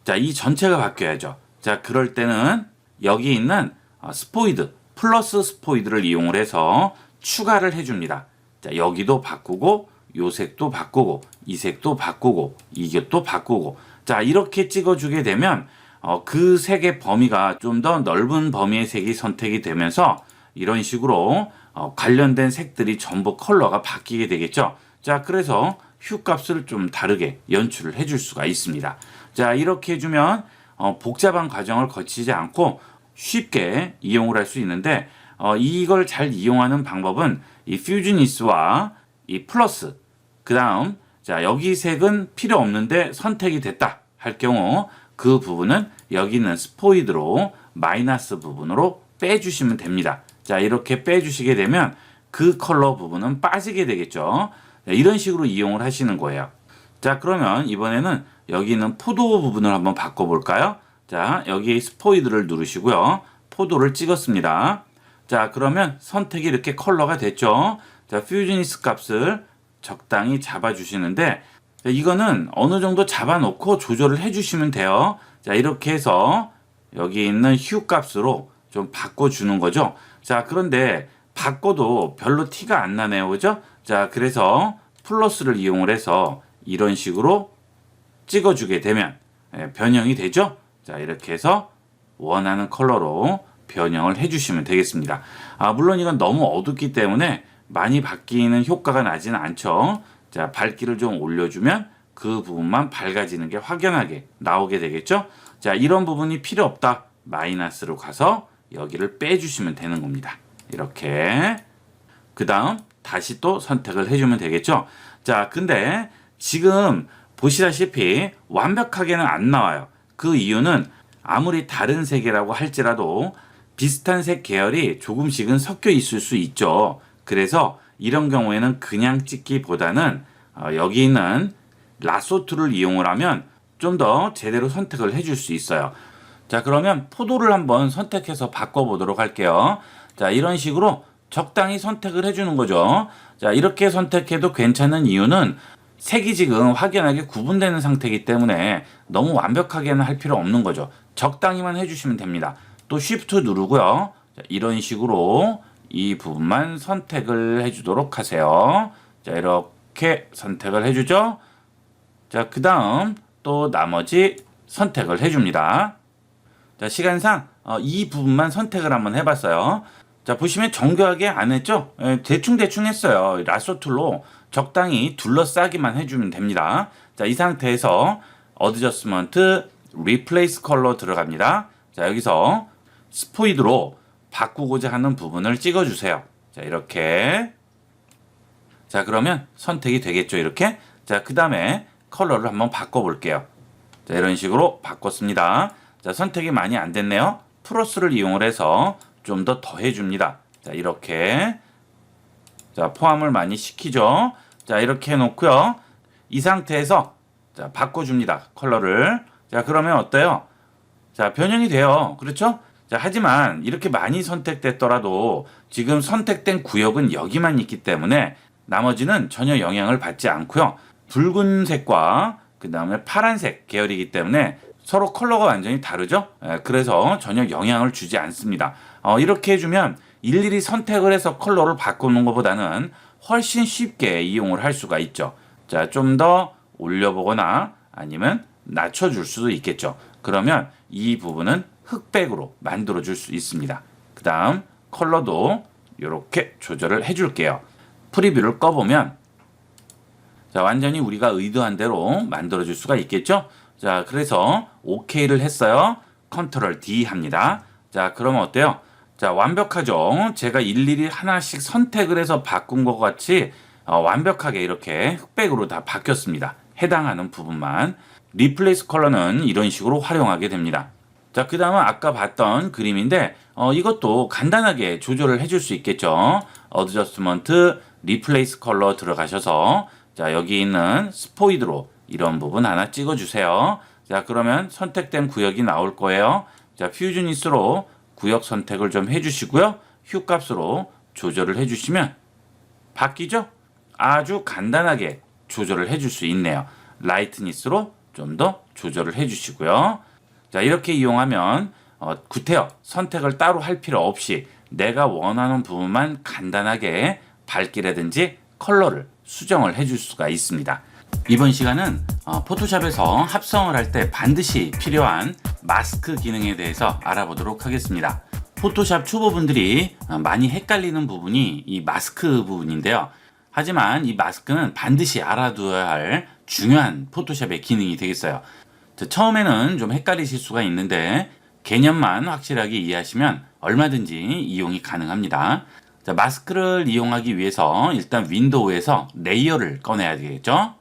자, 이 전체가 바뀌어야죠. 자, 그럴 때는 여기 있는 스포이드 플러스 스포이드를 이용을 해서 추가를 해줍니다. 자, 여기도 바꾸고 요 색도 바꾸고 이 색도 바꾸고 이것도 바꾸고 자, 이렇게 찍어주게 되면 그 색의 범위가 좀 더 넓은 범위의 색이 선택이 되면서 이런 식으로 관련된 색들이 전부 컬러가 바뀌게 되겠죠. 자, 그래서 휴 값을 좀 다르게 연출을 해줄 수가 있습니다. 자, 이렇게 해주면 복잡한 과정을 거치지 않고 쉽게 이용을 할 수 있는데 이걸 잘 이용하는 방법은 이 퓨지니스와 이 플러스 그 다음 자, 여기 색은 필요 없는데 선택이 됐다 할 경우 그 부분은 여기 있는 스포이드로 마이너스 부분으로 빼주시면 됩니다. 자, 이렇게 빼주시게 되면 그 컬러 부분은 빠지게 되겠죠. 자, 이런 식으로 이용을 하시는 거예요. 자, 그러면 이번에는 여기 있는 포도 부분을 한번 바꿔볼까요? 자, 여기 스포이드를 누르시고요. 포도를 찍었습니다. 자, 그러면 선택이 이렇게 컬러가 됐죠. 자, 퓨즈니스 값을 적당히 잡아주시는데, 자, 이거는 어느 정도 잡아놓고 조절을 해주시면 돼요. 자, 이렇게 해서 여기 있는 휴 값으로 좀 바꿔주는 거죠. 자, 그런데 바꿔도 별로 티가 안 나네요. 그죠? 자, 그래서 플러스를 이용을 해서 이런 식으로 찍어주게 되면 변형이 되죠. 자, 이렇게 해서 원하는 컬러로 변형을 해주시면 되겠습니다. 물론 이건 너무 어둡기 때문에 많이 바뀌는 효과가 나지는 않죠. 자, 밝기를 좀 올려주면 그 부분만 밝아지는 게 확연하게 나오게 되겠죠. 자, 이런 부분이 필요 없다. 마이너스로 가서 여기를 빼주시면 되는 겁니다. 이렇게. 그 다음 다시 또 선택을 해주면 되겠죠. 자, 근데 지금 보시다시피 완벽하게는 안 나와요. 그 이유는 아무리 다른 색이라고 할지라도 비슷한 색 계열이 조금씩은 섞여 있을 수 있죠. 그래서 이런 경우에는 그냥 찍기보다는 여기 있는 라소 툴을 이용을 하면 좀 더 제대로 선택을 해줄 수 있어요. 자, 그러면 포도를 한번 선택해서 바꿔보도록 할게요. 자, 이런 식으로 적당히 선택을 해주는 거죠. 자, 이렇게 선택해도 괜찮은 이유는 색이 지금 확연하게 구분되는 상태이기 때문에 너무 완벽하게는 할 필요 없는 거죠. 적당히만 해주시면 됩니다. 또 Shift 누르고요. 자, 이런 식으로 이 부분만 선택을 해주도록 하세요. 자, 이렇게 선택을 해주죠. 자, 그 다음 또 나머지 선택을 해줍니다. 자, 시간상 이 부분만 선택을 한번 해봤어요. 자, 보시면 정교하게 안 했죠? 대충 했어요. 라소 툴로 적당히 둘러싸기만 해주면 됩니다. 자, 이 상태에서 어드저스먼트 리플레이스 컬러 들어갑니다. 자, 여기서 스포이드로 바꾸고자 하는 부분을 찍어주세요. 자, 이렇게. 자, 그러면 선택이 되겠죠, 이렇게. 자, 그 다음에 컬러를 한번 바꿔볼게요. 자, 이런 식으로 바꿨습니다. 자, 선택이 많이 안 됐네요. 플러스를 이용을 해서 좀 더 더해줍니다. 자, 이렇게. 자, 포함을 많이 시키죠. 자, 이렇게 해놓고요. 이 상태에서 자, 바꿔줍니다. 컬러를. 자, 그러면 어때요? 자, 변형이 돼요. 그렇죠? 자, 하지만 이렇게 많이 선택됐더라도 지금 선택된 구역은 여기만 있기 때문에 나머지는 전혀 영향을 받지 않고요. 붉은색과 그 다음에 파란색 계열이기 때문에 서로 컬러가 완전히 다르죠. 그래서 전혀 영향을 주지 않습니다. 이렇게 해주면 일일이 선택을 해서 컬러를 바꾸는 것보다는 훨씬 쉽게 이용을 할 수가 있죠. 자, 좀 더 올려보거나 아니면 낮춰줄 수도 있겠죠. 그러면 이 부분은 흑백으로 만들어 줄 수 있습니다. 그 다음 컬러도 이렇게 조절을 해줄게요. 프리뷰를 꺼보면 자, 완전히 우리가 의도한 대로 만들어 줄 수가 있겠죠. 자, 그래서 OK를 했어요. 컨트롤 D 합니다. 자, 그러면 어때요? 자, 완벽하죠? 제가 일일이 하나씩 선택을 해서 바꾼 것 같이 완벽하게 이렇게 흑백으로 다 바뀌었습니다. 해당하는 부분만. 리플레이스 컬러는 이런 식으로 활용하게 됩니다. 자, 그 다음은 아까 봤던 그림인데 이것도 간단하게 조절을 해줄 수 있겠죠. 어드저스먼트 리플레이스 컬러 들어가셔서 자, 여기 있는 스포이드로 이런 부분 하나 찍어주세요. 자, 그러면 선택된 구역이 나올 거예요. 자, 퓨즈니스로 구역 선택을 좀 해주시고요. 휴 값으로 조절을 해주시면 바뀌죠? 아주 간단하게 조절을 해줄 수 있네요. 라이트니스로 좀 더 조절을 해주시고요. 자, 이렇게 이용하면 구태여 선택을 따로 할 필요 없이 내가 원하는 부분만 간단하게 밝기라든지 컬러를 수정을 해줄 수가 있습니다. 이번 시간은 포토샵에서 합성을 할 때 반드시 필요한 마스크 기능에 대해서 알아보도록 하겠습니다. 포토샵 초보분들이 많이 헷갈리는 부분이 이 마스크 부분인데요. 하지만 이 마스크는 반드시 알아두어야 할 중요한 포토샵의 기능이 되겠어요. 처음에는 좀 헷갈리실 수가 있는데 개념만 확실하게 이해하시면 얼마든지 이용이 가능합니다. 자, 마스크를 이용하기 위해서 일단 윈도우에서 레이어를 꺼내야 되겠죠.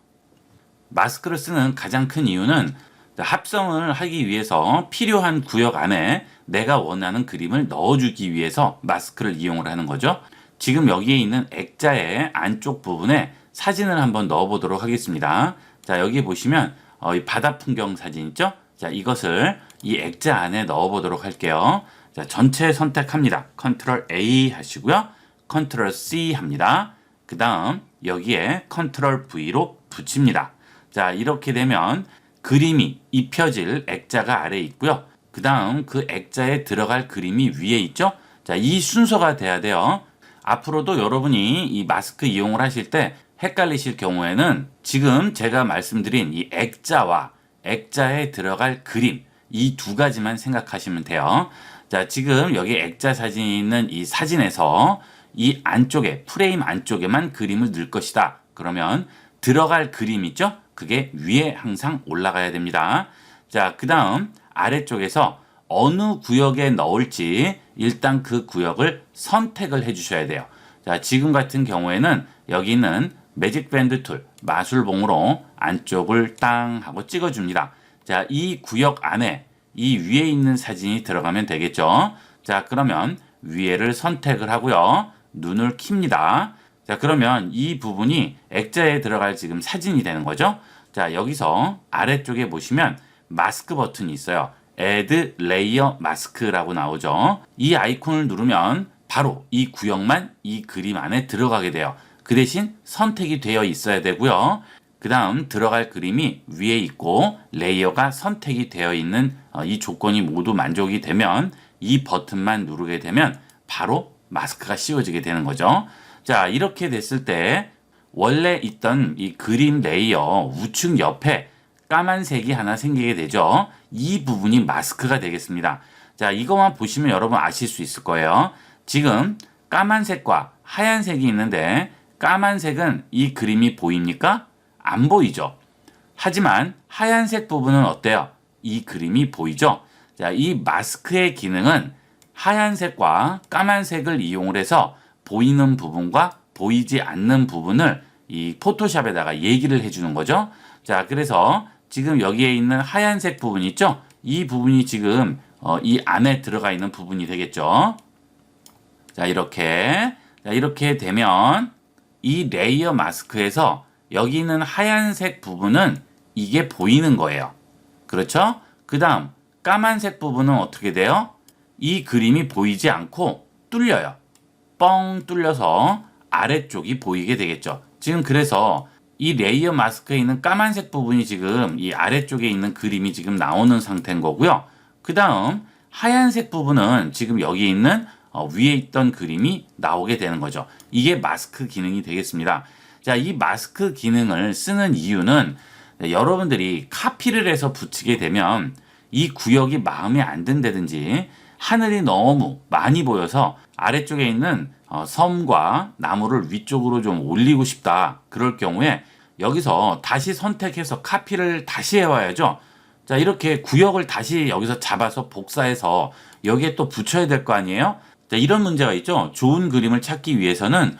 마스크를 쓰는 가장 큰 이유는 합성을 하기 위해서 필요한 구역 안에 내가 원하는 그림을 넣어주기 위해서 마스크를 이용을 하는 거죠. 지금 여기에 있는 액자의 안쪽 부분에 사진을 한번 넣어보도록 하겠습니다. 자, 여기 보시면 이 바다 풍경 사진 있죠? 자, 이것을 이 액자 안에 넣어 보도록 할게요. 자, 전체 선택합니다. 컨트롤 A 하시고요. 컨트롤 C 합니다. 그 다음 여기에 컨트롤 V로 붙입니다. 자, 이렇게 되면 그림이 입혀질 액자가 아래에 있고요. 그 다음 그 액자에 들어갈 그림이 위에 있죠. 자, 이 순서가 돼야 돼요. 앞으로도 여러분이 이 마스크 이용을 하실 때 헷갈리실 경우에는 지금 제가 말씀드린 이 액자와 액자에 들어갈 그림, 이 두 가지만 생각하시면 돼요. 자, 지금 여기 액자 사진이 있는 이 사진에서 이 안쪽에, 프레임 안쪽에만 그림을 넣을 것이다. 그러면 들어갈 그림 있죠? 그게 위에 항상 올라가야 됩니다. 자, 그 다음 아래쪽에서 어느 구역에 넣을지 일단 그 구역을 선택을 해 주셔야 돼요. 자, 지금 같은 경우에는 여기 있는 매직 밴드 툴, 마술봉으로 안쪽을 땅 하고 찍어줍니다. 자, 이 구역 안에 이 위에 있는 사진이 들어가면 되겠죠. 자, 그러면 위에를 선택을 하고요. 눈을 킵니다. 자, 그러면 이 부분이 액자에 들어갈 지금 사진이 되는 거죠. 자, 여기서 아래쪽에 보시면 마스크 버튼이 있어요. Add Layer Mask라고 나오죠. 이 아이콘을 누르면 바로 이 구역만 이 그림 안에 들어가게 돼요. 그 대신 선택이 되어 있어야 되고요. 그 다음 들어갈 그림이 위에 있고 레이어가 선택이 되어 있는 이 조건이 모두 만족이 되면 이 버튼만 누르게 되면 바로 마스크가 씌워지게 되는 거죠. 자, 이렇게 됐을 때 원래 있던 이 그림 레이어 우측 옆에 까만색이 하나 생기게 되죠. 이 부분이 마스크가 되겠습니다. 자, 이것만 보시면 여러분 아실 수 있을 거예요. 지금 까만색과 하얀색이 있는데 까만색은 이 그림이 보입니까? 안 보이죠. 하지만 하얀색 부분은 어때요? 이 그림이 보이죠. 자, 이 마스크의 기능은 하얀색과 까만색을 이용을 해서 보이는 부분과 보이지 않는 부분을 이 포토샵에다가 얘기를 해주는 거죠. 자, 그래서 지금 여기에 있는 하얀색 부분 있죠? 이 부분이 지금 이 안에 들어가 있는 부분이 되겠죠. 자, 이렇게 되면 이 레이어 마스크에서 여기 있는 하얀색 부분은 이게 보이는 거예요. 그렇죠? 그 다음 까만색 부분은 어떻게 돼요? 이 그림이 보이지 않고 뚫려요. 뻥 뚫려서 아래쪽이 보이게 되겠죠. 지금 그래서 이 레이어 마스크에 있는 까만색 부분이 지금 이 아래쪽에 있는 그림이 지금 나오는 상태인 거고요. 그 다음 하얀색 부분은 지금 여기 있는 위에 있던 그림이 나오게 되는 거죠. 이게 마스크 기능이 되겠습니다. 자, 이 마스크 기능을 쓰는 이유는 여러분들이 카피를 해서 붙이게 되면 이 구역이 마음에 안 든다든지 하늘이 너무 많이 보여서 아래쪽에 있는 섬과 나무를 위쪽으로 좀 올리고 싶다. 그럴 경우에 여기서 다시 선택해서 카피를 다시 해와야죠. 자, 이렇게 구역을 다시 여기서 잡아서 복사해서 여기에 또 붙여야 될 거 아니에요? 자, 이런 문제가 있죠. 좋은 그림을 찾기 위해서는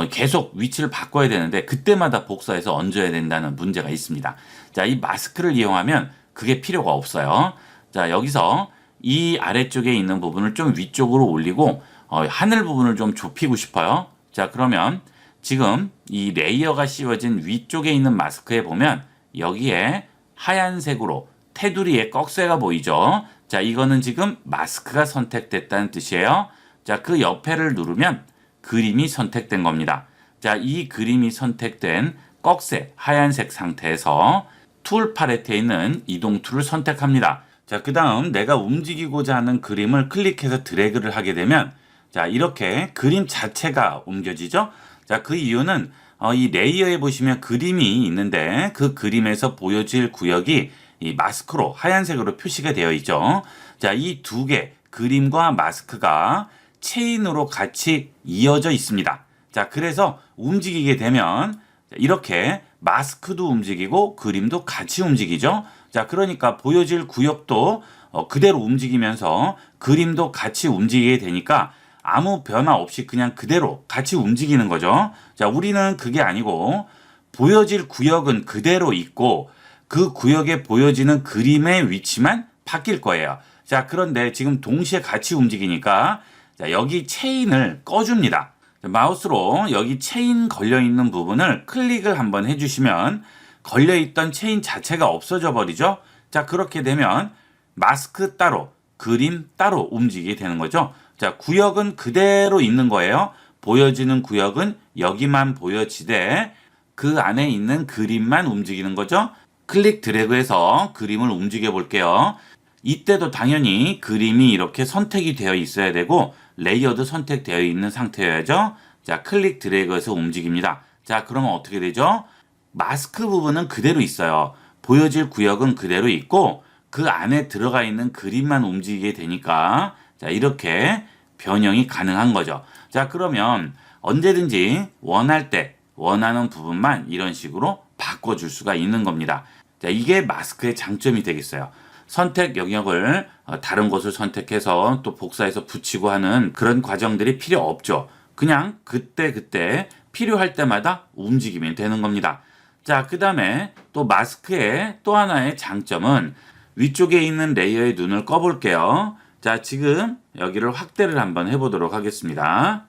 계속 위치를 바꿔야 되는데 그때마다 복사해서 얹어야 된다는 문제가 있습니다. 자, 이 마스크를 이용하면 그게 필요가 없어요. 자, 여기서 이 아래쪽에 있는 부분을 좀 위쪽으로 올리고 하늘 부분을 좀 좁히고 싶어요. 자, 그러면 지금 이 레이어가 씌워진 위쪽에 있는 마스크에 보면 여기에 하얀색으로 테두리에 꺽쇠가 보이죠. 자, 이거는 지금 마스크가 선택됐다는 뜻이에요. 자, 그 옆에를 누르면 그림이 선택된 겁니다. 자, 이 그림이 선택된 꺽쇠 하얀색 상태에서 툴 팔레트에 있는 이동 툴을 선택합니다. 자, 그 다음 내가 움직이고자 하는 그림을 클릭해서 드래그를 하게 되면 자, 이렇게 그림 자체가 옮겨지죠. 자, 그 이유는 이 레이어에 보시면 그림이 있는데 그 그림에서 보여질 구역이 이 마스크로 하얀색으로 표시가 되어 있죠. 자, 이 두 개 그림과 마스크가 체인으로 같이 이어져 있습니다. 자, 그래서 움직이게 되면 이렇게 마스크도 움직이고 그림도 같이 움직이죠. 자, 그러니까 보여질 구역도 그대로 움직이면서 그림도 같이 움직이게 되니까 아무 변화 없이 그냥 그대로 같이 움직이는 거죠. 자, 우리는 그게 아니고 보여질 구역은 그대로 있고 그 구역에 보여지는 그림의 위치만 바뀔 거예요. 자, 그런데 지금 동시에 같이 움직이니까 자, 여기 체인을 꺼줍니다. 마우스로 여기 체인 걸려있는 부분을 클릭을 한번 해주시면 걸려있던 체인 자체가 없어져 버리죠. 자, 그렇게 되면 마스크 따로, 그림 따로 움직이게 되는 거죠. 자, 구역은 그대로 있는 거예요. 보여지는 구역은 여기만 보여지되 그 안에 있는 그림만 움직이는 거죠. 클릭 드래그해서 그림을 움직여 볼게요. 이때도 당연히 그림이 이렇게 선택이 되어 있어야 되고 레이어드 선택되어 있는 상태여야죠. 자, 클릭 드래그해서 움직입니다. 자, 그러면 어떻게 되죠? 마스크 부분은 그대로 있어요. 보여질 구역은 그대로 있고 그 안에 들어가 있는 그림만 움직이게 되니까 자, 이렇게 변형이 가능한 거죠. 자, 그러면 언제든지 원할 때 원하는 부분만 이런 식으로 바꿔줄 수가 있는 겁니다. 자, 이게 마스크의 장점이 되겠어요. 선택 영역을 다른 곳을 선택해서 또 복사해서 붙이고 하는 그런 과정들이 필요 없죠. 그냥 그때 필요할 때마다 움직이면 되는 겁니다. 자, 그 다음에 또 마스크의 또 하나의 장점은 위쪽에 있는 레이어의 눈을 꺼볼게요. 자, 지금 여기를 확대를 한번 해보도록 하겠습니다.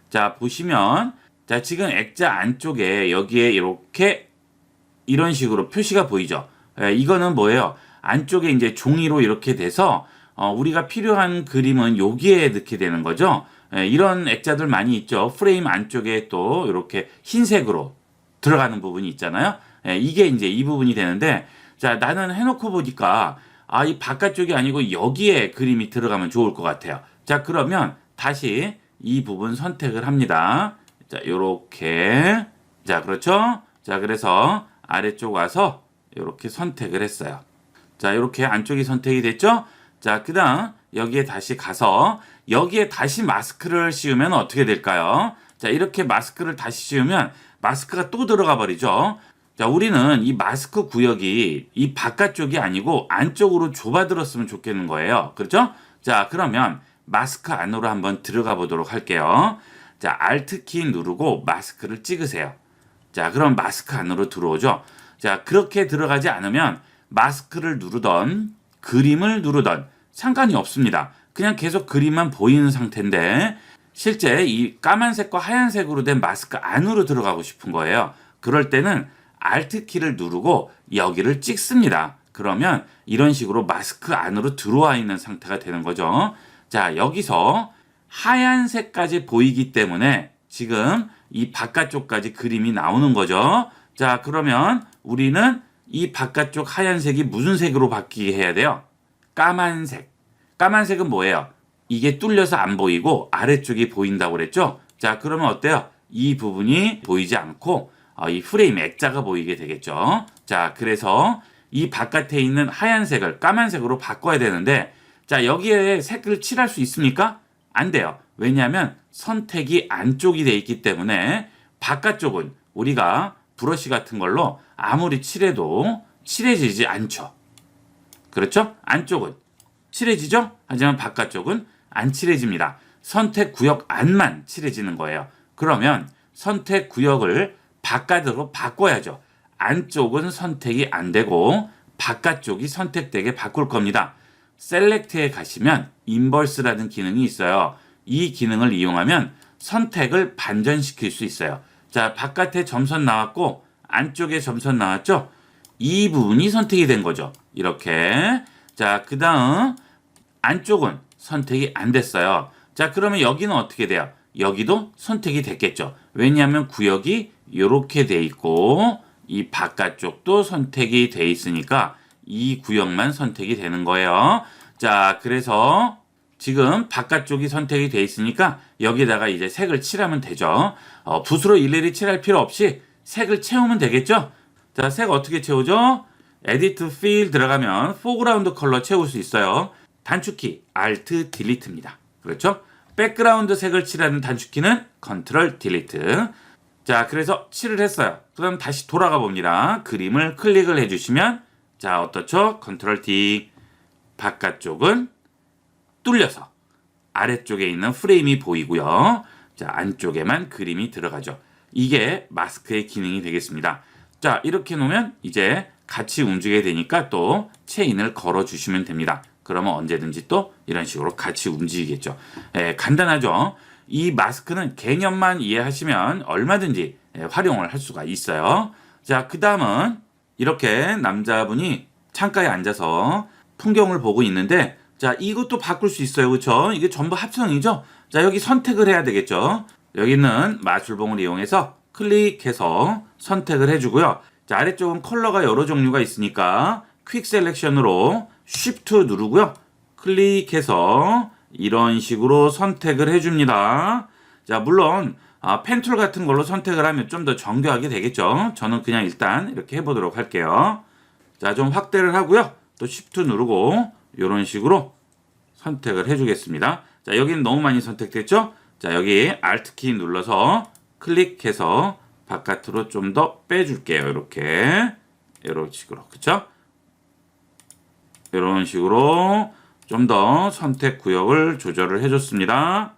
자, 보시면 자, 지금 액자 안쪽에 여기에 이렇게 이런 식으로 표시가 보이죠. 이거는 뭐예요? 안쪽에 이제 종이로 이렇게 돼서 우리가 필요한 그림은 여기에 넣게 되는 거죠. 이런 액자들 많이 있죠. 프레임 안쪽에 또 이렇게 흰색으로 들어가는 부분이 있잖아요. 이게 이제 이 부분이 되는데 자, 나는 해놓고 보니까 이 바깥쪽이 아니고 여기에 그림이 들어가면 좋을 것 같아요. 자, 그러면 다시 이 부분 선택을 합니다. 자, 요렇게. 자, 그렇죠? 자, 그래서 아래쪽 와서 이렇게 선택을 했어요. 자, 이렇게 안쪽이 선택이 됐죠? 자, 그 다음 여기에 다시 가서 여기에 다시 마스크를 씌우면 어떻게 될까요? 자, 이렇게 마스크를 다시 씌우면 마스크가 또 들어가 버리죠. 자, 우리는 이 마스크 구역이 이 바깥쪽이 아니고 안쪽으로 좁아들었으면 좋겠는 거예요. 그렇죠? 자, 그러면 마스크 안으로 한번 들어가 보도록 할게요. 자, Alt 키 누르고 마스크를 찍으세요. 자, 그럼 마스크 안으로 들어오죠. 자, 그렇게 들어가지 않으면 마스크를 누르던 그림을 누르던 상관이 없습니다. 그냥 계속 그림만 보이는 상태인데 실제 이 까만색과 하얀색으로 된 마스크 안으로 들어가고 싶은 거예요. 그럴 때는 Alt 키를 누르고 여기를 찍습니다. 그러면 이런 식으로 마스크 안으로 들어와 있는 상태가 되는 거죠. 자, 여기서 하얀색까지 보이기 때문에 지금 이 바깥쪽까지 그림이 나오는 거죠. 자, 그러면 우리는 이 바깥쪽 하얀색이 무슨 색으로 바뀌게 해야 돼요? 까만색. 까만색은 뭐예요? 이게 뚫려서 안 보이고 아래쪽이 보인다고 그랬죠? 자, 그러면 어때요? 이 부분이 보이지 않고 이 프레임 액자가 보이게 되겠죠. 자, 그래서 이 바깥에 있는 하얀색을 까만색으로 바꿔야 되는데 자, 여기에 색을 칠할 수 있습니까? 안 돼요. 왜냐하면 선택이 안쪽이 돼 있기 때문에 바깥쪽은 우리가 브러쉬 같은 걸로 아무리 칠해도 칠해지지 않죠. 그렇죠? 안쪽은 칠해지죠? 하지만 바깥쪽은 안 칠해집니다. 선택 구역 안만 칠해지는 거예요. 그러면 선택 구역을 바깥으로 바꿔야죠. 안쪽은 선택이 안 되고 바깥쪽이 선택되게 바꿀 겁니다. 셀렉트에 가시면 인버스라는 기능이 있어요. 이 기능을 이용하면 선택을 반전시킬 수 있어요. 자, 바깥에 점선 나왔고 안쪽에 점선 나왔죠? 이 부분이 선택이 된 거죠. 이렇게. 자, 그 다음 안쪽은 선택이 안 됐어요. 자, 그러면 여기는 어떻게 돼요? 여기도 선택이 됐겠죠. 왜냐하면 구역이 이렇게 돼 있고 이 바깥쪽도 선택이 돼 있으니까 이 구역만 선택이 되는 거예요. 자, 그래서 지금 바깥쪽이 선택이 돼 있으니까 여기다가 이제 색을 칠하면 되죠. 붓으로 일일이 칠할 필요 없이 색을 채우면 되겠죠. 자, 색 어떻게 채우죠? Edit Fill 들어가면 Foreground 컬러 채울 수 있어요. 단축키 Alt Delete입니다. 그렇죠? 백그라운드 색을 칠하는 단축키는 Ctrl Delete. 자, 그래서 칠을 했어요. 그럼 다시 돌아가 봅니다. 그림을 클릭을 해주시면 자, 어떻죠? Ctrl D. 바깥쪽은 뚫려서 아래쪽에 있는 프레임이 보이고요. 자, 안쪽에만 그림이 들어가죠. 이게 마스크의 기능이 되겠습니다. 자, 이렇게 놓으면 이제 같이 움직이게 되니까 또 체인을 걸어 주시면 됩니다. 그러면 언제든지 또 이런 식으로 같이 움직이겠죠. 간단하죠? 이 마스크는 개념만 이해하시면 얼마든지 활용을 할 수가 있어요. 자, 그 다음은 이렇게 남자분이 창가에 앉아서 풍경을 보고 있는데, 자, 이것도 바꿀 수 있어요. 그렇죠? 이게 전부 합성이죠? 자, 여기 선택을 해야 되겠죠? 여기는 마술봉을 이용해서 클릭해서 선택을 해주고요. 자, 아래쪽은 컬러가 여러 종류가 있으니까 퀵 셀렉션으로 Shift 누르고요. 클릭해서 이런 식으로 선택을 해줍니다. 자, 물론 펜툴 같은 걸로 선택을 하면 좀 더 정교하게 되겠죠. 저는 그냥 일단 이렇게 해보도록 할게요. 자, 좀 확대를 하고요. 또 Shift 누르고 이런 식으로 선택을 해주겠습니다. 자, 여기는 너무 많이 선택됐죠? 자, 여기 Alt 키 눌러서 클릭해서 바깥으로 좀 더 빼줄게요. 이렇게 이런 식으로, 그쵸? 이런 식으로 좀 더 선택 구역을 조절을 해줬습니다.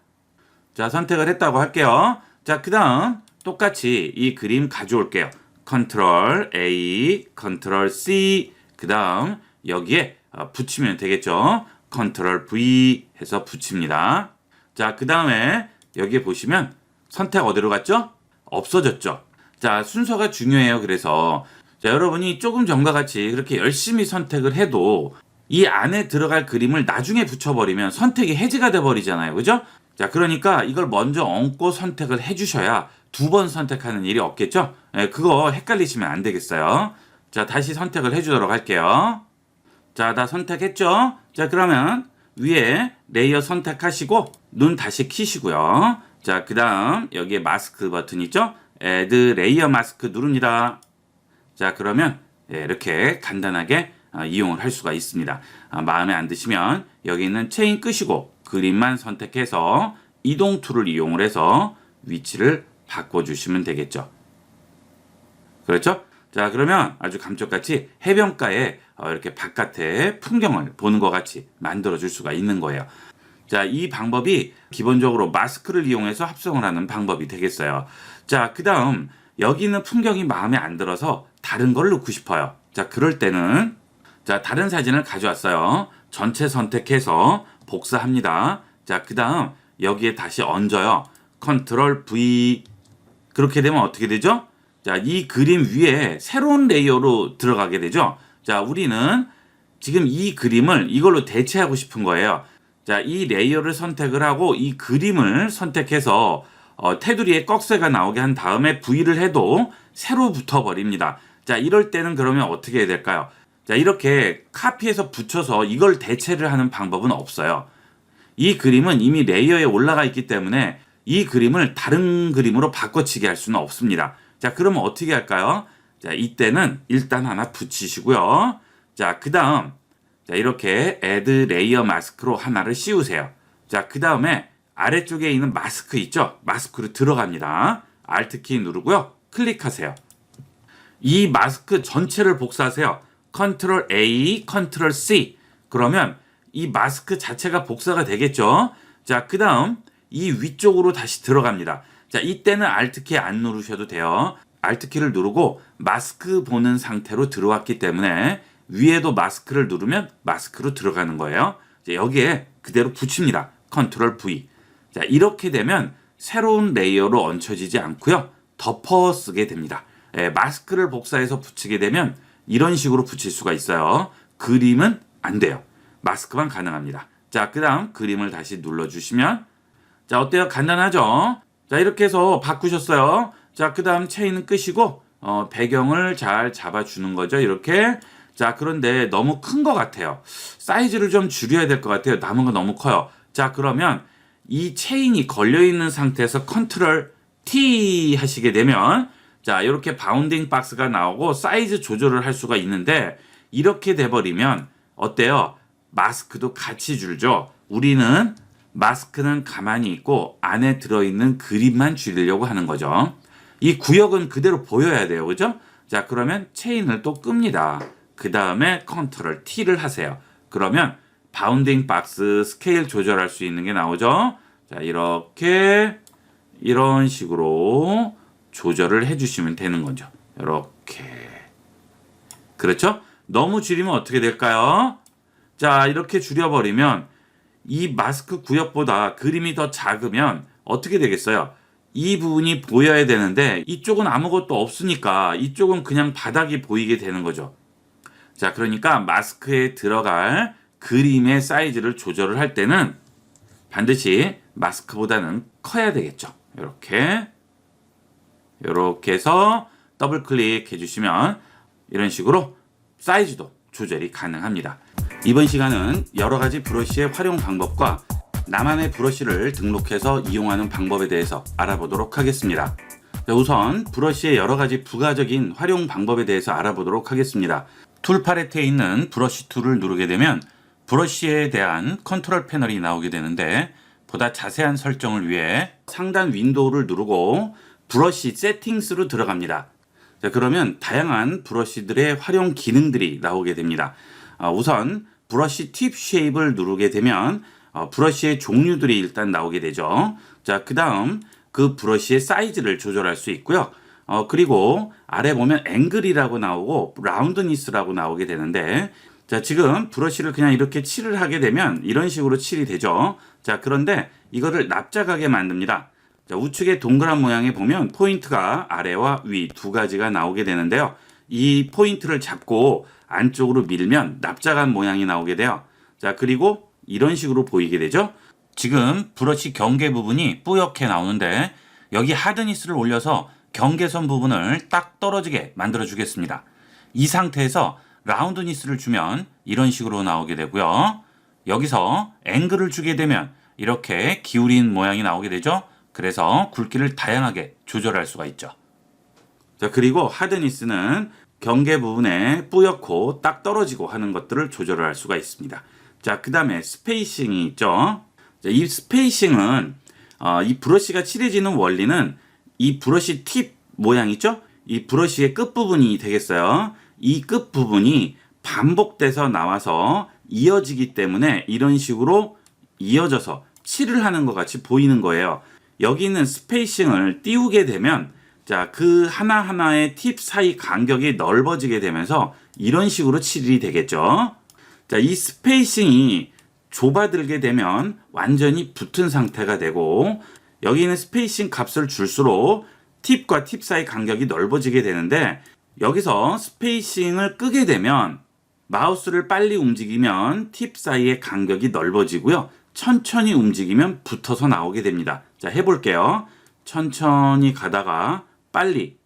자, 선택을 했다고 할게요. 자, 그 다음 똑같이 이 그림 가져올게요. Ctrl A, Ctrl C, 그 다음 여기에 붙이면 되겠죠. Ctrl V 해서 붙입니다. 자, 그 다음에 여기에 보시면 선택 어디로 갔죠? 없어졌죠. 자, 순서가 중요해요. 그래서 자, 여러분이 조금 전과 같이 그렇게 열심히 선택을 해도 이 안에 들어갈 그림을 나중에 붙여버리면 선택이 해제가 돼버리잖아요. 그죠? 자, 그러니까 이걸 먼저 얹고 선택을 해주셔야 두 번 선택하는 일이 없겠죠? 네, 그거 헷갈리시면 안 되겠어요. 자, 다시 선택을 해주도록 할게요. 자, 다 선택했죠? 자, 그러면 위에 레이어 선택하시고 눈 다시 키시고요. 자, 그 다음 여기에 마스크 버튼 있죠? Add 레이어 마스크 누릅니다. 자, 그러면 이렇게 간단하게 이용을 할 수가 있습니다. 마음에 안 드시면 여기 있는 체인 끄시고 그림만 선택해서 이동 툴을 이용을 해서 위치를 바꿔주시면 되겠죠. 그렇죠? 자, 그러면 아주 감쪽같이 해변가에 이렇게 바깥에 풍경을 보는 것 같이 만들어줄 수가 있는 거예요. 자, 이 방법이 기본적으로 마스크를 이용해서 합성을 하는 방법이 되겠어요. 자, 그 다음 여기 있는 풍경이 마음에 안 들어서 다른 걸 넣고 싶어요. 자, 그럴 때는 자, 다른 사진을 가져왔어요. 전체 선택해서 복사합니다. 자, 그 다음 여기에 다시 얹어요. Ctrl V. 그렇게 되면 어떻게 되죠? 자, 이 그림 위에 새로운 레이어로 들어가게 되죠. 자, 우리는 지금 이 그림을 이걸로 대체하고 싶은 거예요. 자, 이 레이어를 선택을 하고 이 그림을 선택해서 테두리에 꺽쇠가 나오게 한 다음에 V를 해도 새로 붙어버립니다. 자, 이럴 때는 그러면 어떻게 해야 될까요? 자, 이렇게 카피해서 붙여서 이걸 대체를 하는 방법은 없어요. 이 그림은 이미 레이어에 올라가 있기 때문에 이 그림을 다른 그림으로 바꿔치기 할 수는 없습니다. 자, 그러면 어떻게 할까요? 자, 이때는 일단 하나 붙이시고요. 자, 그 다음 자, 이렇게 Add 레이어 마스크로 하나를 씌우세요. 자, 그 다음에 아래쪽에 있는 마스크 있죠? 마스크로 들어갑니다. Alt 키 누르고요. 클릭하세요. 이 마스크 전체를 복사하세요. Ctrl A, Ctrl C. 그러면 이 마스크 자체가 복사가 되겠죠? 자, 그 다음 이 위쪽으로 다시 들어갑니다. 자, 이때는 Alt 키 안 누르셔도 돼요. Alt 키를 누르고 마스크 보는 상태로 들어왔기 때문에 위에도 마스크를 누르면 마스크로 들어가는 거예요. 자, 여기에 그대로 붙입니다. Ctrl V. 자, 이렇게 되면 새로운 레이어로 얹혀지지 않고요. 덮어 쓰게 됩니다. 마스크를 복사해서 붙이게 되면 이런 식으로 붙일 수가 있어요. 그림은 안 돼요. 마스크만 가능합니다. 자, 그 다음 그림을 다시 눌러주시면 자, 어때요? 간단하죠? 자, 이렇게 해서 바꾸셨어요. 자, 그 다음 체인은 끄시고 배경을 잘 잡아주는 거죠. 이렇게. 자, 그런데 너무 큰 것 같아요. 사이즈를 좀 줄여야 될 것 같아요. 남은 거 너무 커요. 자, 그러면 이 체인이 걸려있는 상태에서 Ctrl T 하시게 되면 자, 이렇게 바운딩 박스가 나오고 사이즈 조절을 할 수가 있는데 이렇게 돼버리면 어때요? 마스크도 같이 줄죠. 우리는 마스크는 가만히 있고 안에 들어있는 그림만 줄이려고 하는 거죠. 이 구역은 그대로 보여야 돼요. 그죠? 자, 그러면 체인을 또 끕니다. 그 다음에 Ctrl T를 하세요. 그러면 바운딩 박스 스케일 조절할 수 있는 게 나오죠. 자, 이렇게 이런 식으로 조절을 해주시면 되는 거죠. 이렇게. 그렇죠? 너무 줄이면 어떻게 될까요? 자, 이렇게 줄여버리면 이 마스크 구역보다 그림이 더 작으면 어떻게 되겠어요? 이 부분이 보여야 되는데 이쪽은 아무것도 없으니까 이쪽은 그냥 바닥이 보이게 되는 거죠. 자, 그러니까 마스크에 들어갈 그림의 사이즈를 조절을 할 때는 반드시 마스크보다는 커야 되겠죠. 이렇게 해서 더블 클릭해 주시면 이런 식으로 사이즈도 조절이 가능합니다. 이번 시간은 여러 가지 브러쉬의 활용 방법과 나만의 브러쉬를 등록해서 이용하는 방법에 대해서 알아보도록 하겠습니다. 자, 우선 브러쉬의 여러 가지 부가적인 활용 방법에 대해서 알아보도록 하겠습니다. 툴 팔레트에 있는 브러쉬 툴을 누르게 되면 브러쉬에 대한 컨트롤 패널이 나오게 되는데, 보다 자세한 설정을 위해 상단 윈도우를 누르고 브러쉬 세팅스로 들어갑니다. 자, 그러면 다양한 브러쉬들의 활용 기능들이 나오게 됩니다. 우선 브러쉬 팁 쉐입을 누르게 되면 브러쉬의 종류들이 일단 나오게 되죠. 자, 그 다음 그 브러쉬의 사이즈를 조절할 수 있고요. 그리고 아래 보면 앵글이라고 나오고 라운드니스라고 나오게 되는데, 자, 지금 브러쉬를 그냥 이렇게 칠을 하게 되면 이런 식으로 칠이 되죠. 자, 그런데 이거를 납작하게 만듭니다. 자, 우측에 동그란 모양에 보면 포인트가 아래와 위 두 가지가 나오게 되는데요. 이 포인트를 잡고 안쪽으로 밀면 납작한 모양이 나오게 돼요. 자, 그리고 이런 식으로 보이게 되죠. 지금 브러쉬 경계 부분이 뿌옇게 나오는데, 여기 하드니스를 올려서 경계선 부분을 딱 떨어지게 만들어 주겠습니다. 이 상태에서 라운드니스를 주면 이런 식으로 나오게 되고요. 여기서 앵글을 주게 되면 이렇게 기울인 모양이 나오게 되죠. 그래서 굵기를 다양하게 조절할 수가 있죠. 자, 그리고 하드니스는 경계 부분에 뿌옇고 딱 떨어지고 하는 것들을 조절을 할 수가 있습니다. 자, 그 다음에 스페이싱이 있죠. 자, 이 스페이싱은 이 브러쉬가 칠해지는 원리는 이 브러쉬 팁 모양 있죠? 이 브러쉬의 끝부분이 되겠어요. 이 끝부분이 반복돼서 나와서 이어지기 때문에 이런 식으로 이어져서 칠을 하는 것 같이 보이는 거예요. 여기 있는 스페이싱을 띄우게 되면, 자, 그 하나하나의 팁 사이 간격이 넓어지게 되면서 이런 식으로 칠이 되겠죠. 자, 이 스페이싱이 좁아들게 되면 완전히 붙은 상태가 되고, 여기 있는 스페이싱 값을 줄수록 팁과 팁 사이 간격이 넓어지게 되는데, 여기서 스페이싱을 끄게 되면 마우스를 빨리 움직이면 팁 사이의 간격이 넓어지고요. 천천히 움직이면 붙어서 나오게 됩니다. 자, 해볼게요. 천천히 가다가 빨리,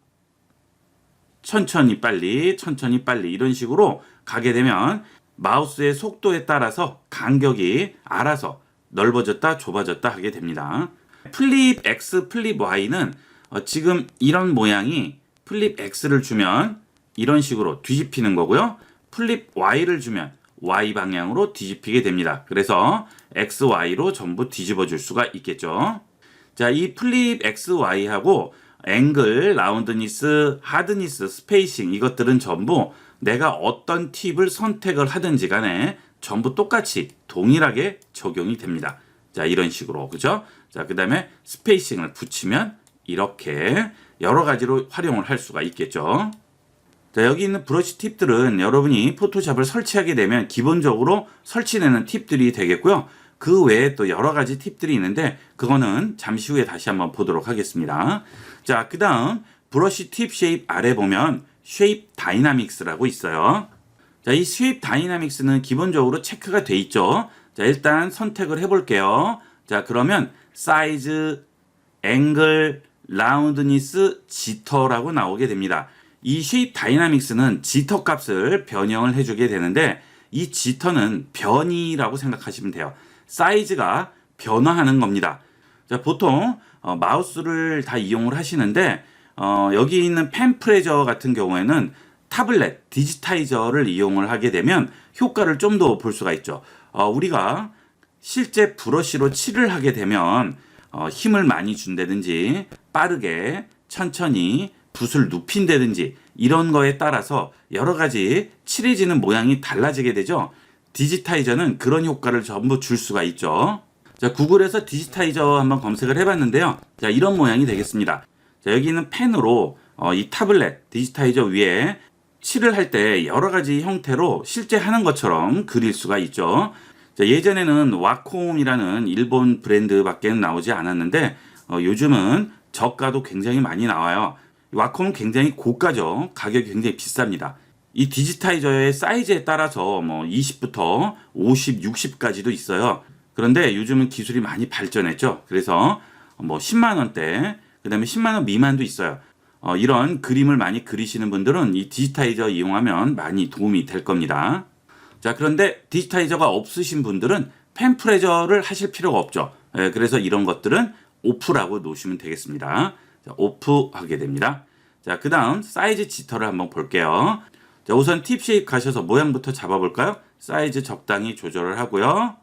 천천히 빨리, 천천히 빨리 이런 식으로 가게 되면 마우스의 속도에 따라서 간격이 알아서 넓어졌다 좁아졌다 하게 됩니다. 플립 X, 플립 Y는 지금 이런 모양이 플립 X를 주면 이런 식으로 뒤집히는 거고요. 플립 Y를 주면 Y 방향으로 뒤집히게 됩니다. 그래서 X, Y로 전부 뒤집어 줄 수가 있겠죠. 자, 이 플립 X, Y하고 앵글, 라운드니스, 하드니스, 스페이싱 이것들은 전부 내가 어떤 팁을 선택을 하든지 간에 전부 똑같이 동일하게 적용이 됩니다. 자, 이런 식으로, 그죠? 자, 그 다음에 스페이싱을 붙이면 이렇게 여러 가지로 활용을 할 수가 있겠죠. 자, 여기 있는 브러쉬 팁들은 여러분이 포토샵을 설치하게 되면 기본적으로 설치되는 팁들이 되겠고요. 그 외에 또 여러 가지 팁들이 있는데 그거는 잠시 후에 다시 한번 보도록 하겠습니다. 자, 그 다음 브러쉬 팁 쉐입 아래 보면 쉐입 다이나믹스라고 있어요. 자, 이 쉐입 다이나믹스는 기본적으로 체크가 돼 있죠. 자, 일단 선택을 해볼게요. 자, 그러면 사이즈, 앵글, 라운드니스, 지터라고 나오게 됩니다. 이 쉐입 다이나믹스는 지터 값을 변형을 해주게 되는데, 이 지터는 변이라고 생각하시면 돼요. 사이즈가 변화하는 겁니다. 자, 보통 마우스를 다 이용을 하시는데 여기 있는 펜 프레저 같은 경우에는 타블렛, 디지타이저를 이용을 하게 되면 효과를 좀 더 볼 수가 있죠. 우리가 실제 브러쉬로 칠을 하게 되면 힘을 많이 준다든지 빠르게 천천히 붓을 눕힌다든지 이런 거에 따라서 여러 가지 칠해지는 모양이 달라지게 되죠. 디지타이저는 그런 효과를 전부 줄 수가 있죠. 자, 구글에서 디지타이저 한번 검색을 해봤는데요. 자, 이런 모양이 되겠습니다. 자, 여기는 펜으로 이 타블렛, 디지타이저 위에 칠을 할 때 여러 가지 형태로 실제 하는 것처럼 그릴 수가 있죠. 자, 예전에는 와콤이라는 일본 브랜드밖에 나오지 않았는데 요즘은 저가도 굉장히 많이 나와요. 와콤은 굉장히 고가죠. 가격이 굉장히 비쌉니다. 이 디지타이저의 사이즈에 따라서 뭐 20부터 50, 60까지도 있어요. 그런데 요즘은 기술이 많이 발전했죠. 그래서 뭐 10만 원대, 그다음에 10만 원 미만도 있어요. 이런 그림을 많이 그리시는 분들은 이 디지타이저 이용하면 많이 도움이 될 겁니다. 자, 그런데 디지타이저가 없으신 분들은 펜프레저를 하실 필요가 없죠. 그래서 이런 것들은 오프라고 놓으시면 되겠습니다. 자, 오프하게 됩니다. 자, 그 다음 사이즈 지터를 한번 볼게요. 자, 우선 팁 쉐입 가셔서 모양부터 잡아볼까요? 사이즈 적당히 조절을 하고요.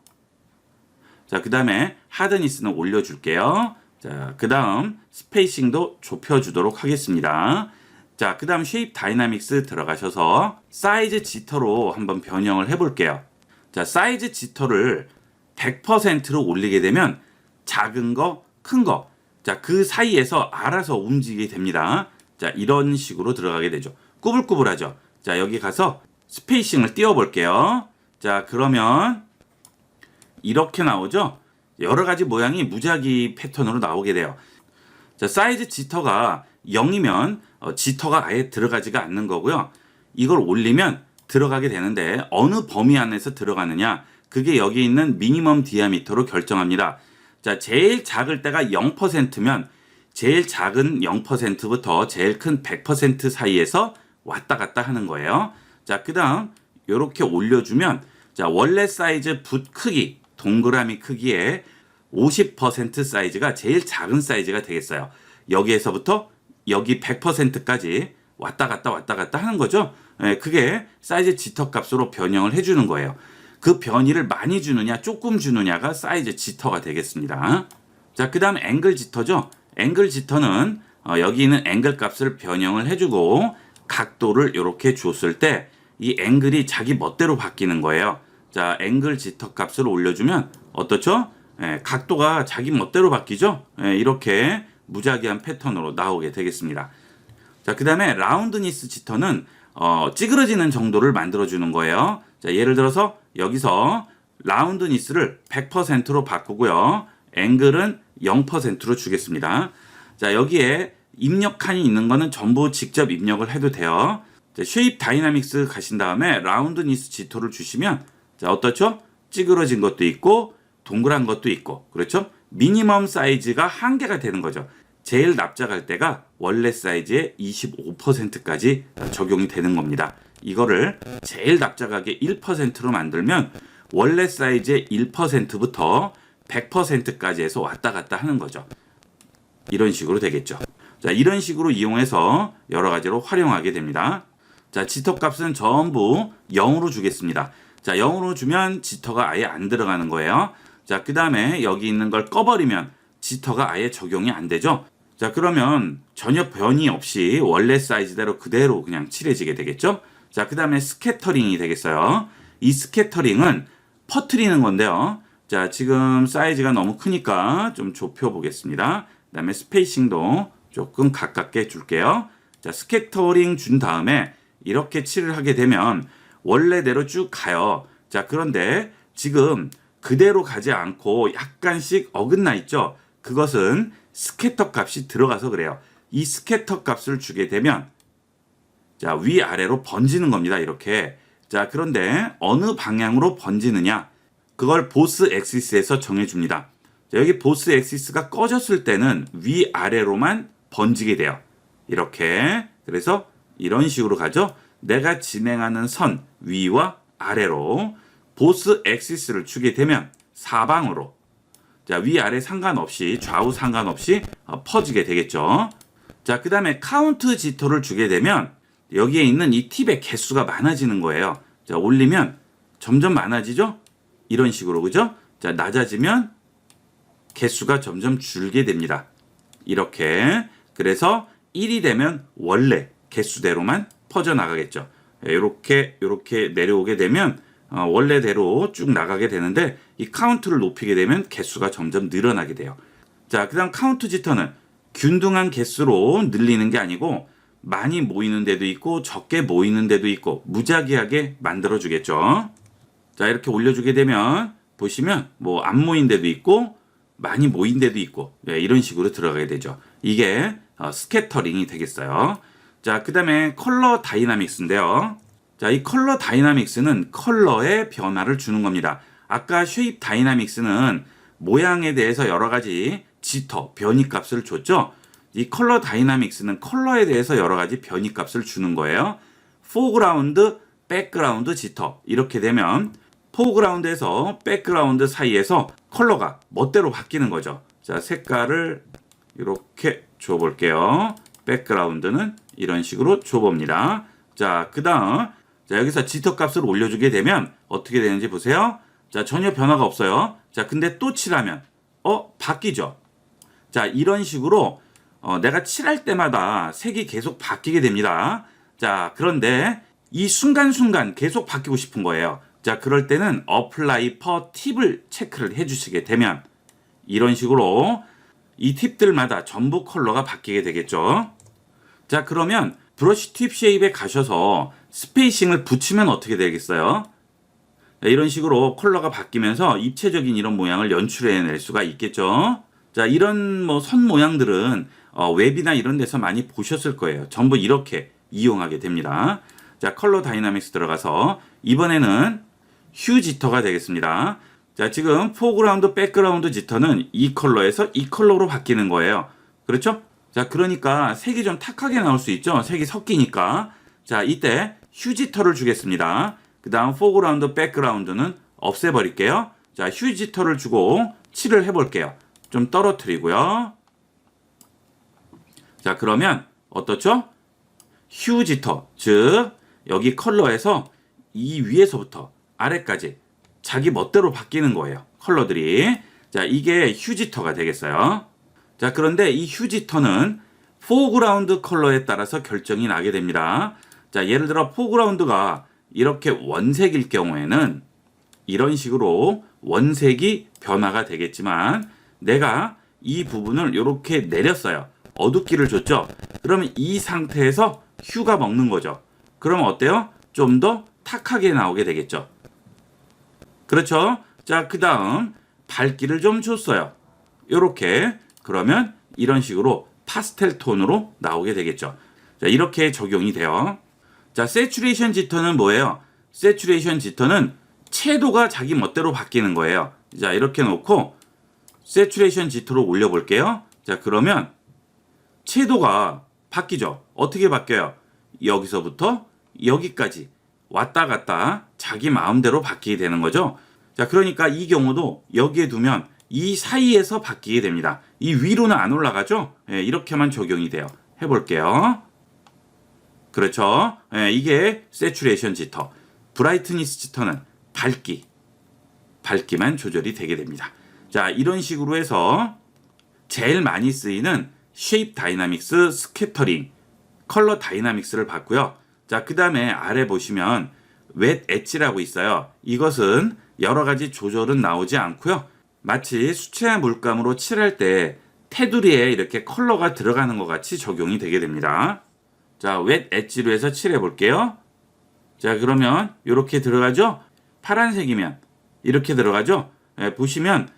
자, 그 다음에 하드니스는 올려줄게요. 자, 그 다음 스페이싱도 좁혀주도록 하겠습니다. 자, 그 다음 쉐입 다이나믹스 들어가셔서 사이즈 지터로 한번 변형을 해볼게요. 자, 사이즈 지터를 100%로 올리게 되면 작은 거, 큰 거, 자, 그 사이에서 알아서 움직이게 됩니다. 자, 이런 식으로 들어가게 되죠. 꾸불꾸불하죠. 자, 여기 가서 스페이싱을 띄워볼게요. 자, 그러면 이렇게 나오죠. 여러 가지 모양이 무작위 패턴으로 나오게 돼요. 자, 사이즈 지터가 0이면 지터가 아예 들어가지가 않는 거고요. 이걸 올리면 들어가게 되는데 어느 범위 안에서 들어가느냐, 그게 여기 있는 미니멈 디아미터로 결정합니다. 자, 제일 작을 때가 0%면 제일 작은 0%부터 제일 큰 100% 사이에서 왔다 갔다 하는 거예요. 자, 그 다음 이렇게 올려주면, 자, 원래 사이즈 붓 크기, 동그라미 크기의 50% 사이즈가 제일 작은 사이즈가 되겠어요. 여기에서부터 여기 100%까지 왔다 갔다 하는 거죠. 그게 사이즈 지터 값으로 변형을 해주는 거예요. 그 변이를 많이 주느냐 조금 주느냐가 사이즈 지터가 되겠습니다. 자, 그 다음 앵글 지터죠. 앵글 지터는 여기 있는 앵글 값을 변형을 해주고 각도를 이렇게 줬을 때 이 앵글이 자기 멋대로 바뀌는 거예요. 자, 앵글 지터 값을 올려주면 어떻죠? 각도가 자기 멋대로 바뀌죠. 이렇게 무작위한 패턴으로 나오게 되겠습니다. 자, 그 다음에 라운드니스 지터는 찌그러지는 정도를 만들어주는 거예요. 자, 예를 들어서 여기서 라운드니스를 100%로 바꾸고요. 앵글은 0%로 주겠습니다. 자, 여기에 입력칸이 있는 거는 전부 직접 입력을 해도 돼요. 자, 쉐입 다이나믹스 가신 다음에 라운드니스 지터를 주시면, 자, 어떻죠? 찌그러진 것도 있고 동그란 것도 있고, 그렇죠? 미니멈 사이즈가 한계가 되는 거죠. 제일 납작할 때가 원래 사이즈의 25%까지 적용이 되는 겁니다. 이거를 제일 납작하게 1%로 만들면 원래 사이즈의 1%부터 100%까지 해서 왔다 갔다 하는 거죠. 이런 식으로 되겠죠. 자, 이런 식으로 이용해서 여러 가지로 활용하게 됩니다. 자, 지터 값은 전부 0으로 주겠습니다. 자, 0으로 주면 지터가 아예 안 들어가는 거예요. 자, 그 다음에 여기 있는 걸 꺼버리면 지터가 아예 적용이 안 되죠. 자, 그러면 전혀 변이 없이 원래 사이즈대로 그대로 그냥 칠해지게 되겠죠. 자, 그 다음에 스캐터링이 되겠어요. 이 스캐터링은 퍼트리는 건데요. 자, 지금 사이즈가 너무 크니까 좀 좁혀 보겠습니다. 그 다음에 스페이싱도 조금 가깝게 줄게요. 자, 스캐터링 준 다음에 이렇게 칠을 하게 되면 원래대로 쭉 가요. 자, 그런데 지금 그대로 가지 않고 약간씩 어긋나 있죠. 그것은 스캐터 값이 들어가서 그래요. 이 스캐터 값을 주게 되면, 자, 위아래로 번지는 겁니다. 이렇게. 자, 그런데 어느 방향으로 번지느냐, 그걸 보스 엑시스에서 정해줍니다. 자, 여기 보스 엑시스가 꺼졌을 때는 위아래로만 번지게 돼요. 이렇게. 그래서 이런 식으로 가죠. 내가 진행하는 선 위와 아래로 보스 엑시스를 주게 되면 사방으로, 자, 위아래 상관없이, 좌우 상관없이 퍼지게 되겠죠. 자, 그 다음에 카운트 지터를 주게 되면 여기에 있는 이 팁의 개수가 많아지는 거예요. 자, 올리면 점점 많아지죠? 이런 식으로, 그죠? 자, 낮아지면 개수가 점점 줄게 됩니다. 이렇게. 그래서 1이 되면 원래 개수대로만 퍼져나가겠죠. 이렇게 내려오게 되면 원래대로 쭉 나가게 되는데, 이 카운트를 높이게 되면 개수가 점점 늘어나게 돼요. 자, 그 다음 카운트 지터는 균등한 개수로 늘리는 게 아니고 많이 모이는 데도 있고 적게 모이는 데도 있고 무작위하게 만들어 주겠죠. 자, 이렇게 올려주게 되면 보시면 뭐 안 모인 데도 있고 많이 모인 데도 있고, 이런 식으로 들어가게 되죠. 이게 스캐터링이 되겠어요. 자, 그 다음에 컬러 다이나믹스인데요. 자, 이 컬러 다이나믹스는 컬러에 변화를 주는 겁니다. 아까 쉐입 다이나믹스는 모양에 대해서 여러 가지 지터, 변이 값을 줬죠. 이 컬러 다이나믹스는 컬러에 대해서 여러 가지 변이 값을 주는 거예요. 포그라운드, 백그라운드, 지터. 이렇게 되면 포그라운드에서 백그라운드 사이에서 컬러가 멋대로 바뀌는 거죠. 자, 색깔을 이렇게 줘볼게요. 백그라운드는 이런 식으로 줘봅니다. 자, 그 다음 자, 여기서 지터 값을 올려주게 되면 어떻게 되는지 보세요. 자, 전혀 변화가 없어요. 자, 근데 또 칠하면 바뀌죠. 자, 이런 식으로 내가 칠할 때마다 색이 계속 바뀌게 됩니다. 자, 그런데 이 순간순간 계속 바뀌고 싶은 거예요. 자, 그럴 때는 apply per 팁을 체크를 해주시게 되면 이런 식으로 이 팁들마다 전부 컬러가 바뀌게 되겠죠. 자, 그러면 브러쉬 팁 쉐입에 가셔서 스페이싱을 붙이면 어떻게 되겠어요? 자, 이런 식으로 컬러가 바뀌면서 입체적인 이런 모양을 연출해낼 수가 있겠죠. 자, 이런 뭐 선 모양들은 웹이나 이런 데서 많이 보셨을 거예요. 전부 이렇게 이용하게 됩니다. 자, 컬러 다이나믹스 들어가서 이번에는 휴 지터가 되겠습니다. 자, 지금 포그라운드, 백그라운드 지터는 이 컬러에서 이 컬러로 바뀌는 거예요. 그렇죠? 자, 그러니까 색이 좀 탁하게 나올 수 있죠. 색이 섞이니까. 자, 이때 휴 지터를 주겠습니다. 그 다음 포그라운드, 백그라운드는 없애버릴게요. 자, 휴 지터를 주고 칠을 해볼게요. 좀 떨어뜨리고요. 자, 그러면 어떻죠? 휴 지터, 즉 여기 컬러에서 이 위에서부터 아래까지 자기 멋대로 바뀌는 거예요. 컬러들이. 자, 이게 휴지터가 되겠어요. 자, 그런데 이 휴지터는 포그라운드 컬러에 따라서 결정이 나게 됩니다. 자, 예를 들어 포그라운드가 이렇게 원색일 경우에는 이런 식으로 원색이 변화가 되겠지만 내가 이 부분을 이렇게 내렸어요. 어둡기를 줬죠. 그러면 이 상태에서 휴가 먹는 거죠. 그러면 어때요? 좀 더 탁하게 나오게 되겠죠. 그렇죠? 자, 그 다음 밝기를 좀 줬어요. 요렇게. 그러면 이런 식으로 파스텔 톤으로 나오게 되겠죠. 자, 이렇게 적용이 돼요. 자, 세츄레이션 지터는 뭐예요? 세츄레이션 지터는 채도가 자기 멋대로 바뀌는 거예요. 자, 이렇게 놓고 세츄레이션 지터로 올려볼게요. 자, 그러면 채도가 바뀌죠. 어떻게 바뀌어요? 여기서부터 여기까지 왔다 갔다 자기 마음대로 바뀌게 되는 거죠. 자, 그러니까 이 경우도 여기에 두면 이 사이에서 바뀌게 됩니다. 이 위로는 안 올라가죠? 예, 이렇게만 적용이 돼요. 해볼게요. 그렇죠? 예, 이게 세츄레이션 지터. 브라이트니스 지터는 밝기만 조절이 되게 됩니다. 자, 이런 식으로 해서 제일 많이 쓰이는 쉐입 다이나믹스, 스캐터링, 컬러 다이나믹스를 봤고요. 자, 그 다음에 아래 보시면 웻 엣지라고 있어요. 이것은 여러 가지 조절은 나오지 않고요. 마치 수채화 물감으로 칠할 때 테두리에 이렇게 컬러가 들어가는 것 같이 적용이 되게 됩니다. 자, 웻 엣지로 해서 칠해 볼게요. 자, 그러면 이렇게 들어가죠? 파란색이면 이렇게 들어가죠? 예, 보시면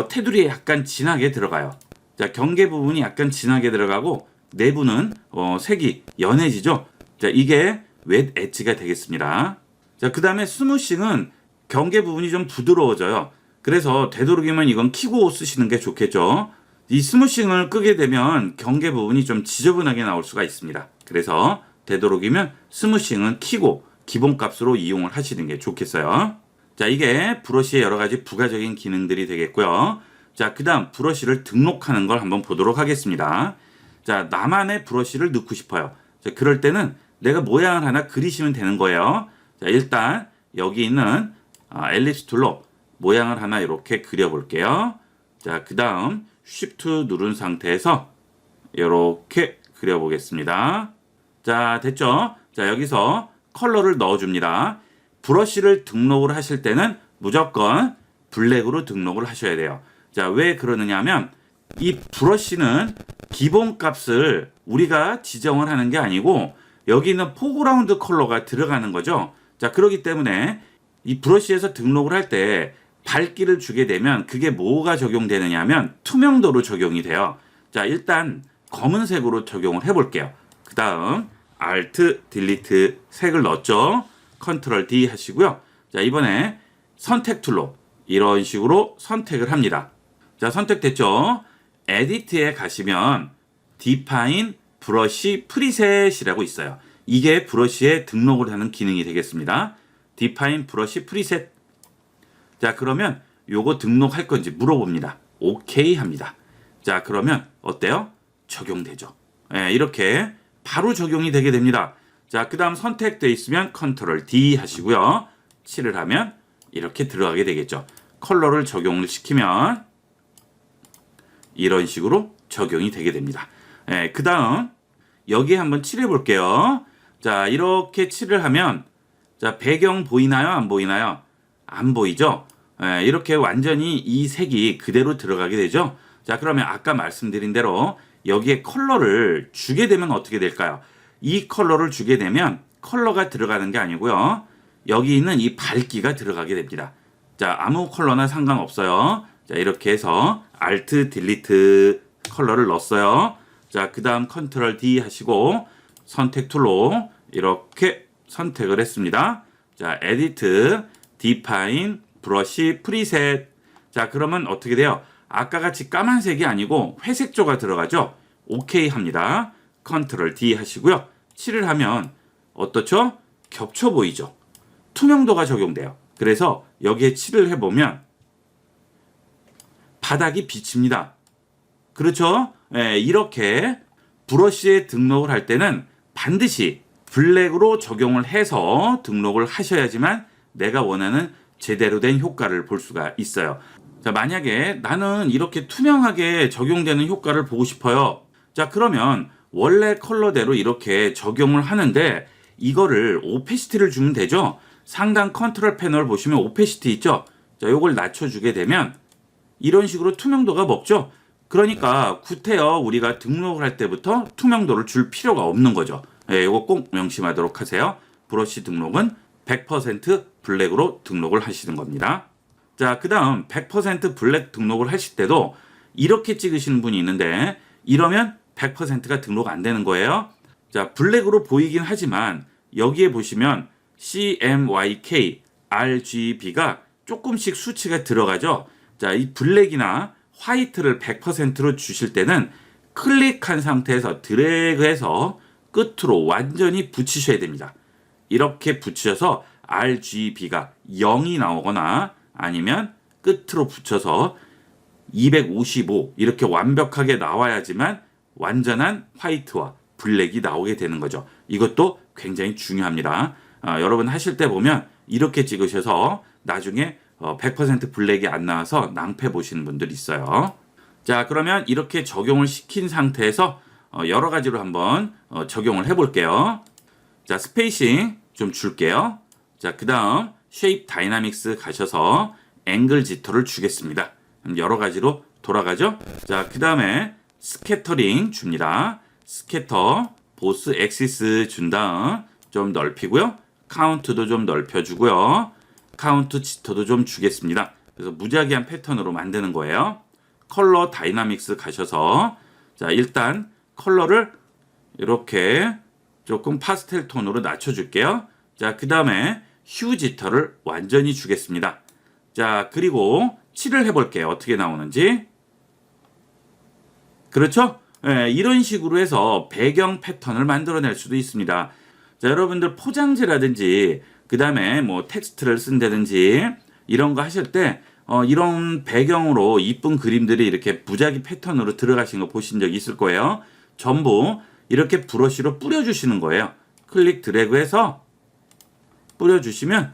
테두리에 약간 진하게 들어가요. 자, 경계 부분이 약간 진하게 들어가고 내부는 색이 연해지죠? 자, 이게 웻 엣지가 되겠습니다. 자, 그 다음에 스무싱은 경계 부분이 좀 부드러워져요. 그래서 되도록이면 이건 키고 쓰시는 게 좋겠죠. 이 스무싱을 끄게 되면 경계 부분이 좀 지저분하게 나올 수가 있습니다. 그래서 되도록이면 스무싱은 키고 기본값으로 이용을 하시는 게 좋겠어요. 자, 이게 브러쉬의 여러 가지 부가적인 기능들이 되겠고요. 자, 그 다음 브러쉬를 등록하는 걸 한번 보도록 하겠습니다. 자, 나만의 브러쉬를 넣고 싶어요. 자, 그럴 때는 내가 모양을 하나 그리시면 되는 거예요. 자, 일단 여기 있는 엘립스 툴로 모양을 하나 이렇게 그려볼게요. 자, 그 다음 쉬프트 누른 상태에서 이렇게 그려보겠습니다. 자, 됐죠? 자, 여기서 컬러를 넣어줍니다. 브러쉬를 등록을 하실 때는 무조건 블랙으로 등록을 하셔야 돼요. 자, 왜 그러느냐 하면 이 브러쉬는 기본값을 우리가 지정을 하는 게 아니고 여기 있는 포그라운드 컬러가 들어가는 거죠. 자, 그렇기 때문에 이 브러쉬에서 등록을 할 때 밝기를 주게 되면 그게 뭐가 적용되느냐 하면 투명도로 적용이 돼요. 자, 일단 검은색으로 적용을 해볼게요. 그 다음 Alt, Delete 색을 넣었죠. 컨트롤 D 하시고요. 자, 이번에 선택 툴로 이런 식으로 선택을 합니다. 자, 선택됐죠? 에디트에 가시면 Define 브러쉬 프리셋이라고 있어요. 이게 브러쉬에 등록을 하는 기능이 되겠습니다. Define 브러쉬 프리셋. 자, 그러면 요거 등록할 건지 물어봅니다. 오케이 합니다. 자, 그러면 어때요? 적용되죠. 예, 이렇게 바로 적용이 되게 됩니다. 자, 그 다음 선택되어 있으면 컨트롤 D 하시고요. 칠을 하면 이렇게 들어가게 되겠죠. 컬러를 적용을 시키면 이런 식으로 적용이 되게 됩니다. 예, 그 다음 여기에 한번 칠해 볼게요. 자, 이렇게 칠을 하면 자, 배경 보이나요? 안 보이나요? 안 보이죠? 예, 이렇게 완전히 이 색이 그대로 들어가게 되죠. 자, 그러면 아까 말씀드린 대로 여기에 컬러를 주게 되면 어떻게 될까요? 이 컬러를 주게 되면 컬러가 들어가는 게 아니고요. 여기 있는 이 밝기가 들어가게 됩니다. 자, 아무 컬러나 상관없어요. 자, 이렇게 해서 Alt 딜리트 컬러를 넣었어요. 자, 그 다음 컨트롤 D 하시고 선택 툴로 이렇게 선택을 했습니다. 자, 에디트, 디파인, 브러쉬, 프리셋. 자, 그러면 어떻게 돼요? 아까 같이 까만색이 아니고 회색조가 들어가죠? 오케이 합니다. 컨트롤 D 하시고요. 칠을 하면 어떻죠? 겹쳐 보이죠? 투명도가 적용돼요. 그래서 여기에 칠을 해보면 바닥이 비칩니다. 그렇죠? 예, 이렇게 브러쉬에 등록을 할 때는 반드시 블랙으로 적용을 해서 등록을 하셔야지만 내가 원하는 제대로 된 효과를 볼 수가 있어요. 자, 만약에 나는 이렇게 투명하게 적용되는 효과를 보고 싶어요. 자, 그러면 원래 컬러대로 이렇게 적용을 하는데 이거를 오페시티를 주면 되죠. 상단 컨트롤 패널 보시면 오페시티 있죠. 자, 요걸 낮춰주게 되면 이런 식으로 투명도가 먹죠. 그러니까 구태여 우리가 등록을 할 때부터 투명도를 줄 필요가 없는 거죠. 예, 이거 꼭 명심하도록 하세요. 브러쉬 등록은 100% 블랙으로 등록을 하시는 겁니다. 자, 그 다음 100% 블랙 등록을 하실 때도 이렇게 찍으시는 분이 있는데 이러면 100%가 등록 안 되는 거예요. 자, 블랙으로 보이긴 하지만 여기에 보시면 CMYK, RGB가 조금씩 수치가 들어가죠. 자, 이 블랙이나 화이트를 100%로 주실 때는 클릭한 상태에서 드래그해서 끝으로 완전히 붙이셔야 됩니다. 이렇게 붙여서 RGB가 0이 나오거나 아니면 끝으로 붙여서 255 이렇게 완벽하게 나와야지만 완전한 화이트와 블랙이 나오게 되는 거죠. 이것도 굉장히 중요합니다. 여러분 하실 때 보면 이렇게 찍으셔서 나중에 100% 블랙이 안 나와서 낭패 보시는 분들 있어요. 자, 그러면 이렇게 적용을 시킨 상태에서 여러 가지로 한번 적용을 해볼게요. 자, 스페이싱 좀 줄게요. 자, 그 다음 쉐입 다이나믹스 가셔서 앵글 지터를 주겠습니다. 여러 가지로 돌아가죠. 자, 그 다음에 스캐터링 줍니다. 스캐터, 보스 엑시스 준 다음 좀 넓히고요. 카운트도 좀 넓혀주고요. 카운트 지터도 좀 주겠습니다. 그래서 무작위한 패턴으로 만드는 거예요. 컬러 다이나믹스 가셔서 자, 일단 컬러를 이렇게 조금 파스텔 톤으로 낮춰줄게요. 자, 그 다음에 휴 지터를 완전히 주겠습니다. 자, 그리고 칠을 해볼게요. 어떻게 나오는지. 그렇죠? 네, 이런 식으로 해서 배경 패턴을 만들어낼 수도 있습니다. 자, 여러분들 포장지라든지 그 다음에 뭐 텍스트를 쓴다든지 이런 거 하실 때 이런 배경으로 이쁜 그림들이 이렇게 무작위 패턴으로 들어가신 거 보신 적 있을 거예요. 전부 이렇게 브러쉬로 뿌려주시는 거예요. 클릭 드래그해서 뿌려주시면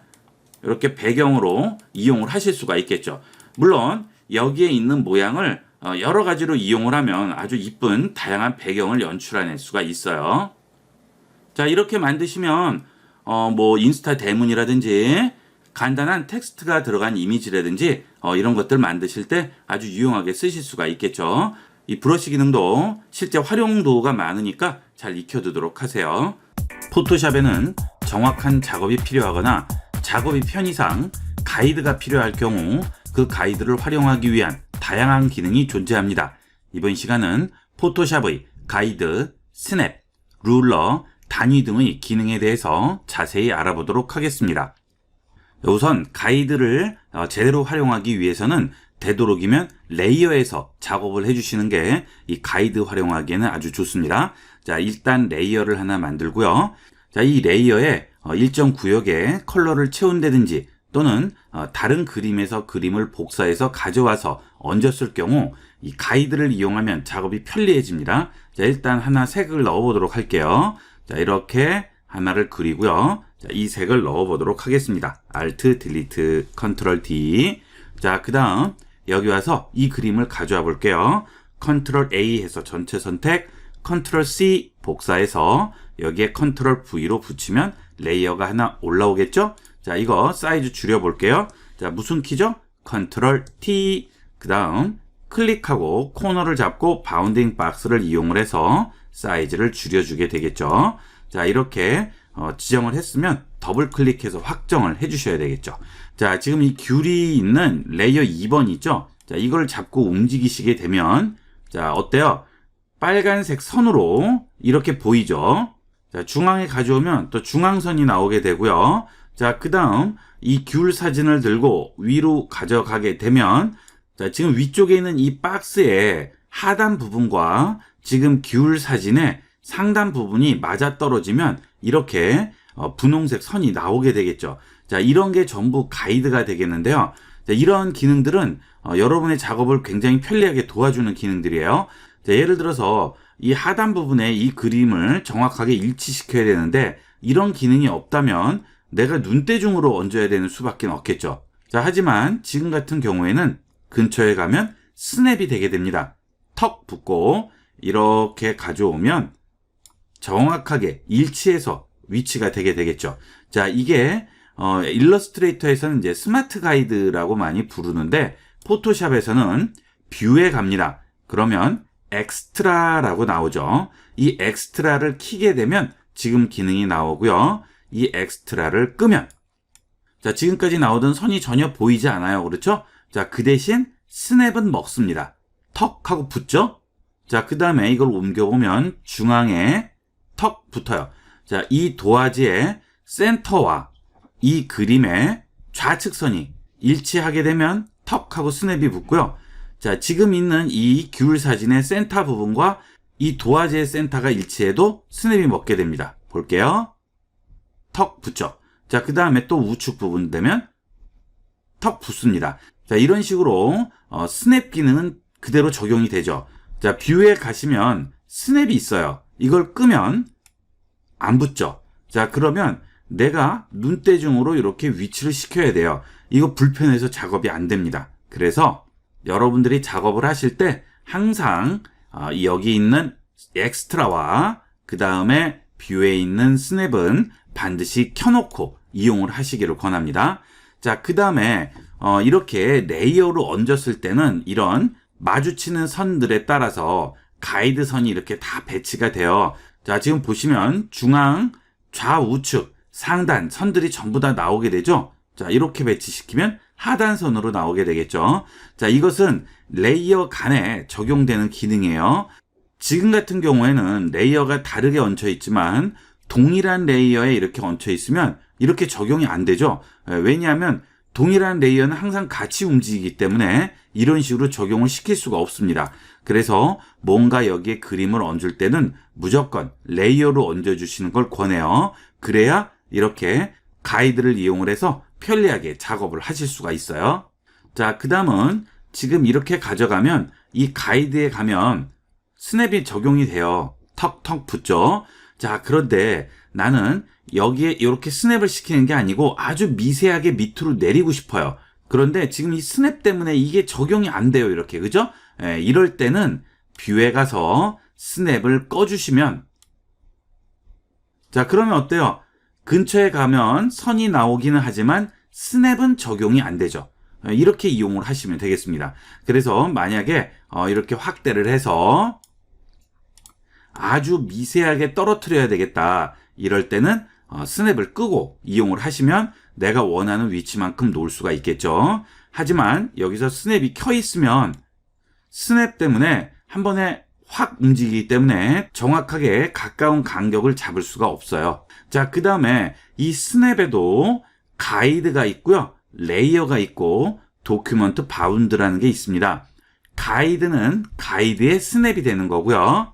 이렇게 배경으로 이용을 하실 수가 있겠죠. 물론 여기에 있는 모양을 여러 가지로 이용을 하면 아주 이쁜 다양한 배경을 연출해낼 수가 있어요. 자, 이렇게 만드시면 뭐 인스타 대문이라든지 간단한 텍스트가 들어간 이미지라든지 이런 것들 만드실 때 아주 유용하게 쓰실 수가 있겠죠. 이 브러쉬 기능도 실제 활용도가 많으니까 잘 익혀두도록 하세요. 포토샵에는 정확한 작업이 필요하거나 작업이 편의상 가이드가 필요할 경우 그 가이드를 활용하기 위한 다양한 기능이 존재합니다. 이번 시간은 포토샵의 가이드, 스냅, 룰러, 단위 등의 기능에 대해서 자세히 알아보도록 하겠습니다. 우선 가이드를 제대로 활용하기 위해서는 되도록이면 레이어에서 작업을 해주시는 게 이 가이드 활용하기에는 아주 좋습니다. 자, 일단 레이어를 하나 만들고요. 자, 이 레이어에 일정 구역에 컬러를 채운다든지 또는 다른 그림에서 그림을 복사해서 가져와서 얹었을 경우 이 가이드를 이용하면 작업이 편리해집니다. 자, 일단 하나 색을 넣어보도록 할게요. 자, 이렇게 하나를 그리고요. 자, 이 색을 넣어보도록 하겠습니다. Alt, Delete, Ctrl D. 자, 그 다음 여기 와서 이 그림을 가져와 볼게요. Ctrl A 해서 전체 선택, Ctrl C 복사해서 여기에 Ctrl V로 붙이면 레이어가 하나 올라오겠죠? 자, 이거 사이즈 줄여 볼게요. 자, 무슨 키죠? Ctrl T. 그 다음 클릭하고 코너를 잡고 바운딩 박스를 이용을 해서 사이즈를 줄여주게 되겠죠. 자, 이렇게 지정을 했으면 더블 클릭해서 확정을 해주셔야 되겠죠. 자, 지금 이 귤이 있는 레이어 2번 있죠? 자, 이걸 잡고 움직이시게 되면 자, 어때요? 빨간색 선으로 이렇게 보이죠? 자, 중앙에 가져오면 또 중앙선이 나오게 되고요. 자, 그 다음 이 귤 사진을 들고 위로 가져가게 되면 자, 지금 위쪽에 있는 이 박스의 하단 부분과 지금 귤 사진의 상단 부분이 맞아떨어지면 이렇게 분홍색 선이 나오게 되겠죠. 자, 이런 게 전부 가이드가 되겠는데요. 자, 이런 기능들은 여러분의 작업을 굉장히 편리하게 도와주는 기능들이에요. 자, 예를 들어서 이 하단 부분에 이 그림을 정확하게 일치시켜야 되는데 이런 기능이 없다면 내가 눈대중으로 얹어야 되는 수밖에 없겠죠. 자, 하지만 지금 같은 경우에는 근처에 가면 스냅이 되게 됩니다. 턱 붙고 이렇게 가져오면 정확하게 일치해서 위치가 되게 되겠죠. 자, 이게 일러스트레이터에서는 이제 스마트 가이드라고 많이 부르는데 포토샵에서는 뷰에 갑니다. 그러면 엑스트라라고 나오죠. 이 엑스트라를 키게 되면 지금 기능이 나오고요. 이 엑스트라를 끄면 자, 지금까지 나오던 선이 전혀 보이지 않아요. 그렇죠? 자, 그 대신 스냅은 먹습니다. 턱 하고 붙죠? 자, 그 다음에 이걸 옮겨보면 중앙에 턱 붙어요. 자, 이 도화지의 센터와 이 그림의 좌측선이 일치하게 되면 턱 하고 스냅이 붙고요. 자, 지금 있는 이 귤 사진의 센터 부분과 이 도화지의 센터가 일치해도 스냅이 먹게 됩니다. 볼게요. 턱 붙죠? 자, 그 다음에 또 우측 부분 되면 턱 붙습니다. 자, 이런 식으로 스냅 기능은 그대로 적용이 되죠. 자, 뷰에 가시면 스냅이 있어요. 이걸 끄면 안 붙죠. 자, 그러면 내가 눈대중으로 이렇게 위치를 시켜야 돼요. 이거 불편해서 작업이 안 됩니다. 그래서 여러분들이 작업을 하실 때 항상 여기 있는 엑스트라와 그 다음에 뷰에 있는 스냅은 반드시 켜놓고 이용을 하시기를 권합니다. 자, 그 다음에 이렇게 레이어로 얹었을 때는 이런 마주치는 선들에 따라서 가이드 선이 이렇게 다 배치가 돼요. 자, 지금 보시면 중앙, 좌우측, 상단 선들이 전부 다 나오게 되죠. 자, 이렇게 배치시키면 하단선으로 나오게 되겠죠. 자, 이것은 레이어 간에 적용되는 기능이에요. 지금 같은 경우에는 레이어가 다르게 얹혀 있지만 동일한 레이어에 이렇게 얹혀 있으면 이렇게 적용이 안 되죠. 왜냐하면 동일한 레이어는 항상 같이 움직이기 때문에 이런 식으로 적용을 시킬 수가 없습니다. 그래서 뭔가 여기에 그림을 얹을 때는 무조건 레이어로 얹어주시는 걸 권해요. 그래야 이렇게 가이드를 이용을 해서 편리하게 작업을 하실 수가 있어요. 자, 그 다음은 지금 이렇게 가져가면 이 가이드에 가면 스냅이 적용이 돼요. 턱턱 붙죠. 자, 그런데 나는 여기에 이렇게 스냅을 시키는 게 아니고 아주 미세하게 밑으로 내리고 싶어요. 그런데 지금 이 스냅 때문에 이게 적용이 안 돼요. 이렇게, 그죠? 이럴 때는 뷰에 가서 스냅을 꺼주시면 자, 그러면 어때요? 근처에 가면 선이 나오기는 하지만 스냅은 적용이 안 되죠. 이렇게 이용을 하시면 되겠습니다. 그래서 만약에 이렇게 확대를 해서 아주 미세하게 떨어뜨려야 되겠다. 이럴 때는 스냅을 끄고 이용을 하시면 내가 원하는 위치만큼 놓을 수가 있겠죠. 하지만 여기서 스냅이 켜 있으면 스냅 때문에 한 번에 확 움직이기 때문에 정확하게 가까운 간격을 잡을 수가 없어요. 자, 그 다음에 이 스냅에도 가이드가 있고요. 레이어가 있고 도큐먼트 바운드라는 게 있습니다. 가이드는 가이드의 스냅이 되는 거고요.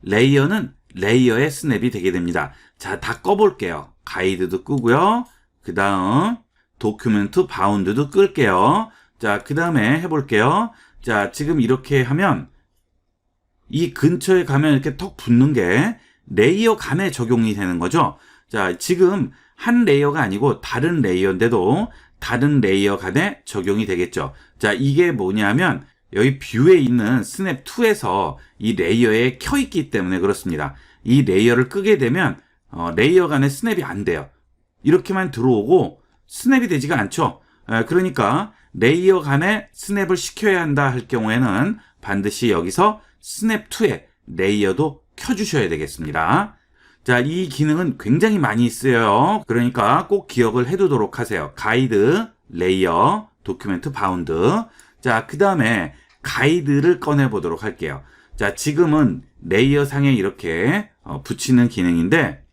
레이어는 레이어의 스냅이 되게 됩니다. 자, 다 꺼볼게요. 가이드도 끄고요. 그 다음 도큐멘트 바운드도 끌게요. 자, 그 다음에 해볼게요. 자, 지금 이렇게 하면 이 근처에 가면 이렇게 턱 붙는 게 레이어 간에 적용이 되는 거죠. 자, 지금 한 레이어가 아니고 다른 레이어인데도 다른 레이어 간에 적용이 되겠죠. 자, 이게 뭐냐면 여기 뷰에 있는 스냅 2에서 이 레이어에 켜있기 때문에 그렇습니다. 이 레이어를 끄게 되면 레이어 간에 스냅이 안 돼요. 이렇게만 들어오고 스냅이 되지가 않죠. 그러니까 레이어 간에 스냅을 시켜야 한다 할 경우에는 반드시 여기서 스냅 2에 레이어도 켜주셔야 되겠습니다. 자, 이 기능은 굉장히 많이 쓰여요. 그러니까 꼭 기억을 해두도록 하세요. 가이드, 레이어, 도큐멘트 바운드. 자, 그 다음에 가이드를 꺼내보도록 할게요. 자, 지금은 레이어 상에 이렇게 붙이는 기능인데,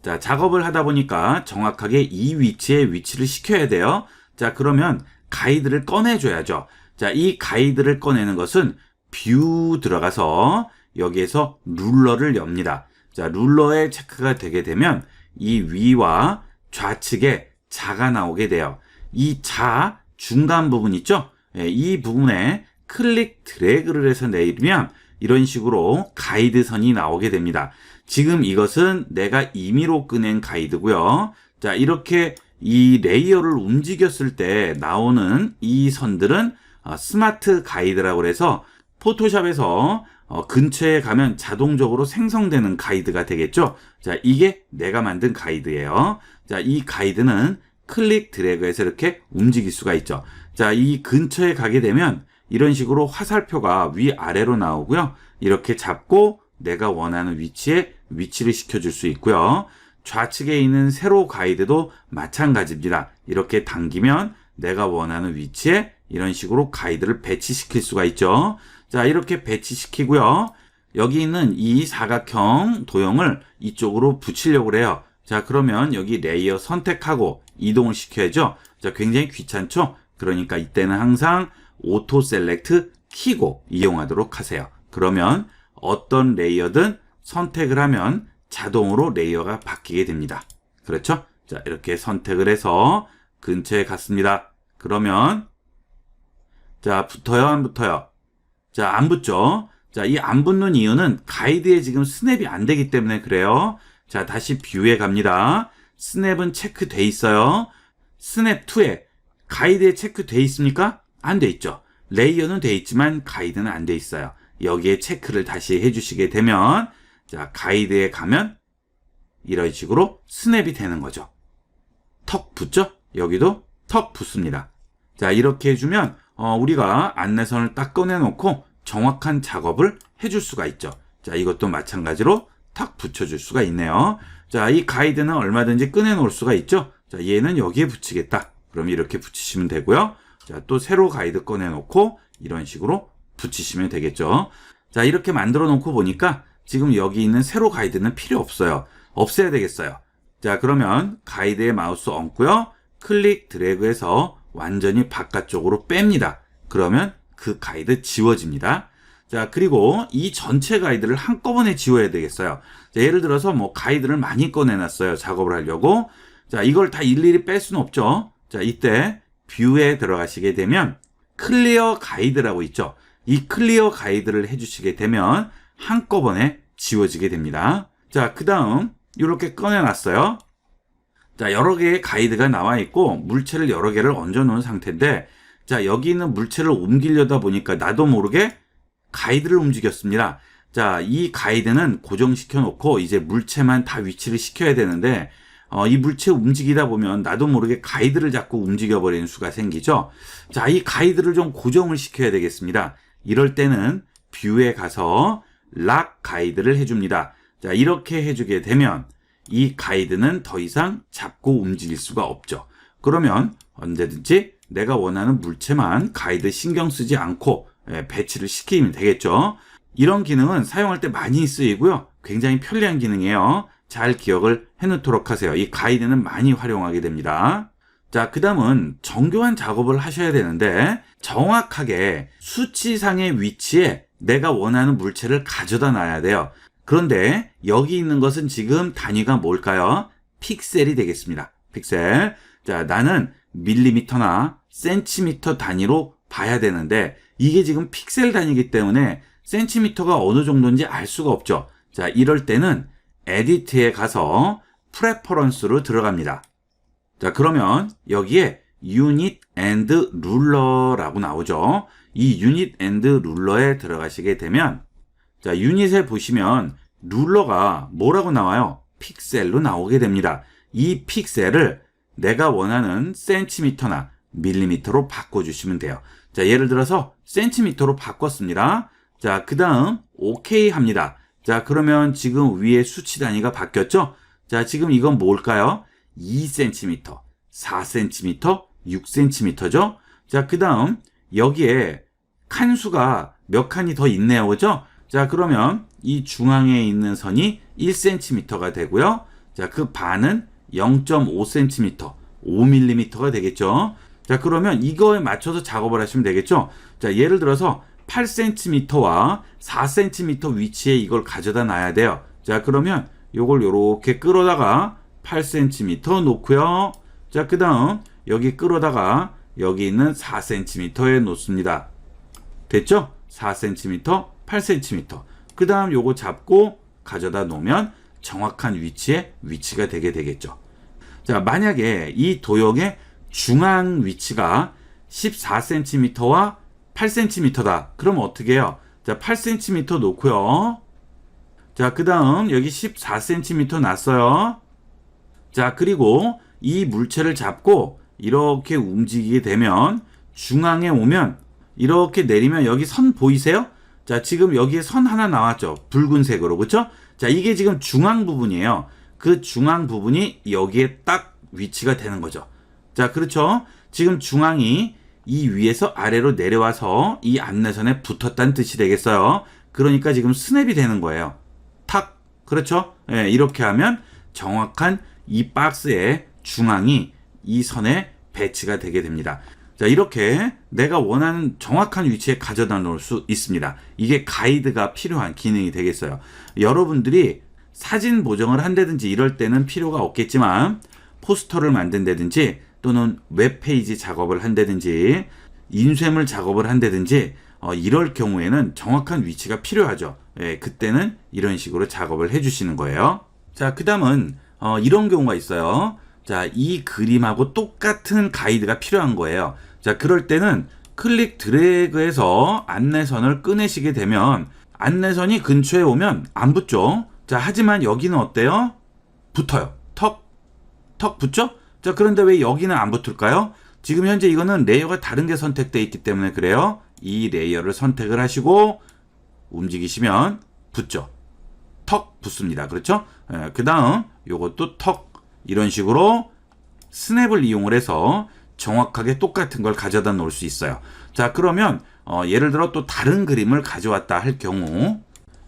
자, 작업을 하다 보니까 정확하게 이 위치에 위치를 시켜야 돼요. 자, 그러면 가이드를 꺼내줘야죠. 자, 이 가이드를 꺼내는 것은 뷰 들어가서 여기에서 룰러를 엽니다. 자, 룰러에 체크가 되게 되면 이 위와 좌측에 자가 나오게 돼요. 이 자 중간 부분 있죠? 이 부분에 클릭 드래그를 해서 내리면 이런 식으로 가이드선이 나오게 됩니다. 지금 이것은 내가 임의로 꺼낸 가이드고요. 자, 이렇게 이 레이어를 움직였을 때 나오는 이 선들은 스마트 가이드라고 해서 포토샵에서 근처에 가면 자동적으로 생성되는 가이드가 되겠죠. 자, 이게 내가 만든 가이드예요. 자, 이 가이드는 클릭 드래그해서 이렇게 움직일 수가 있죠. 자, 이 근처에 가게 되면 이런 식으로 화살표가 위아래로 나오고요. 이렇게 잡고 내가 원하는 위치에 위치를 시켜줄 수 있고요. 좌측에 있는 세로 가이드도 마찬가지입니다. 이렇게 당기면 내가 원하는 위치에 이런 식으로 가이드를 배치시킬 수가 있죠. 자, 이렇게 배치시키고요. 여기 있는 이 사각형 도형을 이쪽으로 붙이려고 해요. 자, 그러면 여기 레이어 선택하고 이동을 시켜야죠. 자, 굉장히 귀찮죠? 그러니까 이때는 항상 오토 셀렉트 키고 이용하도록 하세요. 그러면 어떤 레이어든 선택을 하면 자동으로 레이어가 바뀌게 됩니다. 그렇죠? 자, 이렇게 선택을 해서 근처에 갔습니다. 그러면 자, 붙어요, 안 붙어요? 자, 안 붙죠? 자, 이 안 붙는 이유는 가이드에 지금 스냅이 안 되기 때문에 그래요. 자, 다시 뷰에 갑니다. 스냅은 체크돼 있어요. 스냅 2에 가이드에 체크돼 있습니까? 안 돼 있죠. 레이어는 돼 있지만 가이드는 안 돼 있어요. 여기에 체크를 다시 해주시게 되면 자, 가이드에 가면 이런 식으로 스냅이 되는 거죠. 턱 붙죠? 여기도 턱 붙습니다. 자, 이렇게 해주면 우리가 안내선을 딱 꺼내놓고 정확한 작업을 해줄 수가 있죠. 자, 이것도 마찬가지로 탁 붙여줄 수가 있네요. 자, 이 가이드는 얼마든지 꺼내놓을 수가 있죠. 자, 얘는 여기에 붙이겠다. 그럼 이렇게 붙이시면 되고요. 자, 또 세로 가이드 꺼내놓고 이런 식으로 붙이시면 되겠죠. 자, 이렇게 만들어 놓고 보니까 지금 여기 있는 세로 가이드는 필요 없어요. 없애야 되겠어요. 자, 그러면 가이드에 마우스 얹고요. 클릭 드래그해서 완전히 바깥쪽으로 뺍니다. 그러면 그 가이드 지워집니다. 자, 그리고 이 전체 가이드를 한꺼번에 지워야 되겠어요. 자, 예를 들어서 뭐 가이드를 많이 꺼내놨어요. 작업을 하려고. 자, 이걸 다 일일이 뺄 수는 없죠. 자, 이때 뷰에 들어가시게 되면 클리어 가이드라고 있죠. 이 클리어 가이드를 해주시게 되면 한꺼번에 지워지게 됩니다. 자, 그 다음 이렇게 꺼내놨어요. 자, 여러 개의 가이드가 나와 있고 물체를 여러 개를 얹어 놓은 상태인데, 자, 여기 있는 물체를 옮기려다 보니까 나도 모르게 가이드를 움직였습니다. 자, 이 가이드는 고정시켜 놓고 이제 물체만 다 위치를 시켜야 되는데 이 물체 움직이다 보면 나도 모르게 가이드를 자꾸 움직여 버리는 수가 생기죠. 자, 이 가이드를 좀 고정을 시켜야 되겠습니다. 이럴 때는 뷰에 가서 락 가이드를 해줍니다. 자, 이렇게 해주게 되면 이 가이드는 더 이상 잡고 움직일 수가 없죠. 그러면 언제든지 내가 원하는 물체만 가이드 신경 쓰지 않고 배치를 시키면 되겠죠. 이런 기능은 사용할 때 많이 쓰이고요. 굉장히 편리한 기능이에요. 잘 기억을 해놓도록 하세요. 이 가이드는 많이 활용하게 됩니다. 자, 그 다음은 정교한 작업을 하셔야 되는데 정확하게 수치상의 위치에 내가 원하는 물체를 가져다 놔야 돼요. 그런데 여기 있는 것은 지금 단위가 뭘까요? 픽셀이 되겠습니다. 픽셀. 자, 나는 밀리미터나 센티미터 단위로 봐야 되는데 이게 지금 픽셀 단위이기 때문에 센티미터가 어느 정도인지 알 수가 없죠. 자, 이럴 때는 에디트에 가서 프레퍼런스로 들어갑니다. 자, 그러면 여기에 유닛 앤드 룰러라고 나오죠. 이 유닛 앤드 룰러에 들어가시게 되면 자, 유닛에 보시면 룰러가 뭐라고 나와요? 픽셀로 나오게 됩니다. 이 픽셀을 내가 원하는 센티미터나 밀리미터로 바꿔주시면 돼요. 자, 예를 들어서 센티미터로 바꿨습니다. 자, 그 다음 OK 합니다. 자, 그러면 지금 위에 수치 단위가 바뀌었죠? 자, 지금 이건 뭘까요? 2cm, 4cm, 6cm죠? 자, 그 다음 여기에 칸수가 몇 칸이 더 있네요. 그죠? 자, 그러면 이 중앙에 있는 선이 1cm가 되고요. 자, 그 반은 0.5cm, 5mm가 되겠죠? 자, 그러면 이거에 맞춰서 작업을 하시면 되겠죠? 자, 예를 들어서 8cm와 4cm 위치에 이걸 가져다 놔야 돼요. 자, 그러면 요걸 요렇게 끌어다가 8cm 놓고요. 자, 그 다음 여기 끌어다가 여기 있는 4cm에 놓습니다. 됐죠? 4cm, 8cm. 그 다음 요거 잡고 가져다 놓으면 정확한 위치가 되게 되겠죠. 자, 만약에 이 도형의 중앙 위치가 14cm와 8cm다. 그럼 어떻게 해요? 자, 8cm 놓고요. 자, 그 다음 여기 14cm 놨어요. 자, 그리고 이 물체를 잡고 이렇게 움직이게 되면 중앙에 오면 이렇게 내리면 여기 선 보이세요? 자, 지금 여기에 선 하나 나왔죠? 붉은색으로. 그쵸? 자, 이게 지금 중앙 부분이에요. 그 중앙 부분이 여기에 딱 위치가 되는 거죠. 자, 그렇죠? 지금 중앙이 이 위에서 아래로 내려와서 이 안내선에 붙었다는 뜻이 되겠어요. 그러니까 지금 스냅이 되는 거예요. 탁. 그렇죠? 예, 이렇게 하면 정확한 이 박스의 중앙이 이 선에 배치가 되게 됩니다. 자, 이렇게 내가 원하는 정확한 위치에 가져다 놓을 수 있습니다. 이게 가이드가 필요한 기능이 되겠어요. 여러분들이 사진 보정을 한다든지 이럴 때는 필요가 없겠지만 포스터를 만든다든지 또는 웹페이지 작업을 한다든지 인쇄물 작업을 한다든지 이럴 경우에는 정확한 위치가 필요하죠. 예, 그때는 이런 식으로 작업을 해주시는 거예요. 자, 그 다음은 이런 경우가 있어요. 자, 이 그림하고 똑같은 가이드가 필요한 거예요. 자, 그럴 때는 클릭 드래그해서 안내선을 꺼내시게 되면 안내선이 근처에 오면 안 붙죠. 자, 하지만 여기는 어때요? 붙어요. 턱 붙죠? 자, 그런데 왜 여기는 안 붙을까요? 지금 현재 이거는 레이어가 다른 게 선택되어 있기 때문에 그래요. 이 레이어를 선택을 하시고 움직이시면 붙죠. 턱 붙습니다. 그렇죠? 그 다음 요것도 턱 이런 식으로 스냅을 이용을 해서 정확하게 똑같은 걸 가져다 놓을 수 있어요. 자, 그러면 예를 들어 또 다른 그림을 가져왔다 할 경우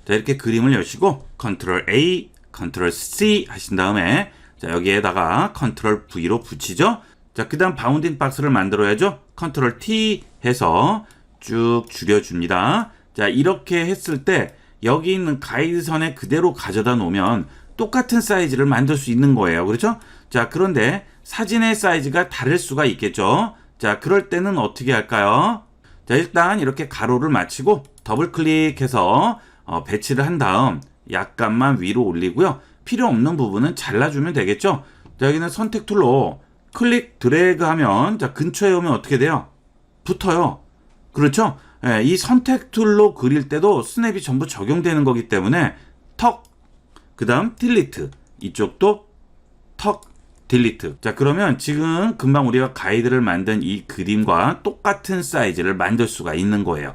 자, 이렇게 그림을 여시고 컨트롤 A, 컨트롤 C 하신 다음에 자, 여기에다가 컨트롤 V로 붙이죠. 자, 그 다음 바운딩 박스를 만들어야죠. 컨트롤 T 해서 쭉 줄여줍니다. 자, 이렇게 했을 때 여기 있는 가이드선에 그대로 가져다 놓으면 똑같은 사이즈를 만들 수 있는 거예요. 그렇죠? 자, 그런데 사진의 사이즈가 다를 수가 있겠죠. 자, 그럴 때는 어떻게 할까요? 자, 일단 이렇게 가로를 맞추고 더블 클릭해서 배치를 한 다음 약간만 위로 올리고요. 필요 없는 부분은 잘라주면 되겠죠. 자, 여기는 선택 툴로 클릭 드래그 하면 자, 근처에 오면 어떻게 돼요? 붙어요. 그렇죠? 예, 이 선택 툴로 그릴 때도 스냅이 전부 적용되는 거기 때문에 턱, 그 다음 딜리트, 이쪽도 턱, 딜리트. 자, 그러면 지금 금방 우리가 가이드를 만든 이 그림과 똑같은 사이즈를 만들 수가 있는 거예요.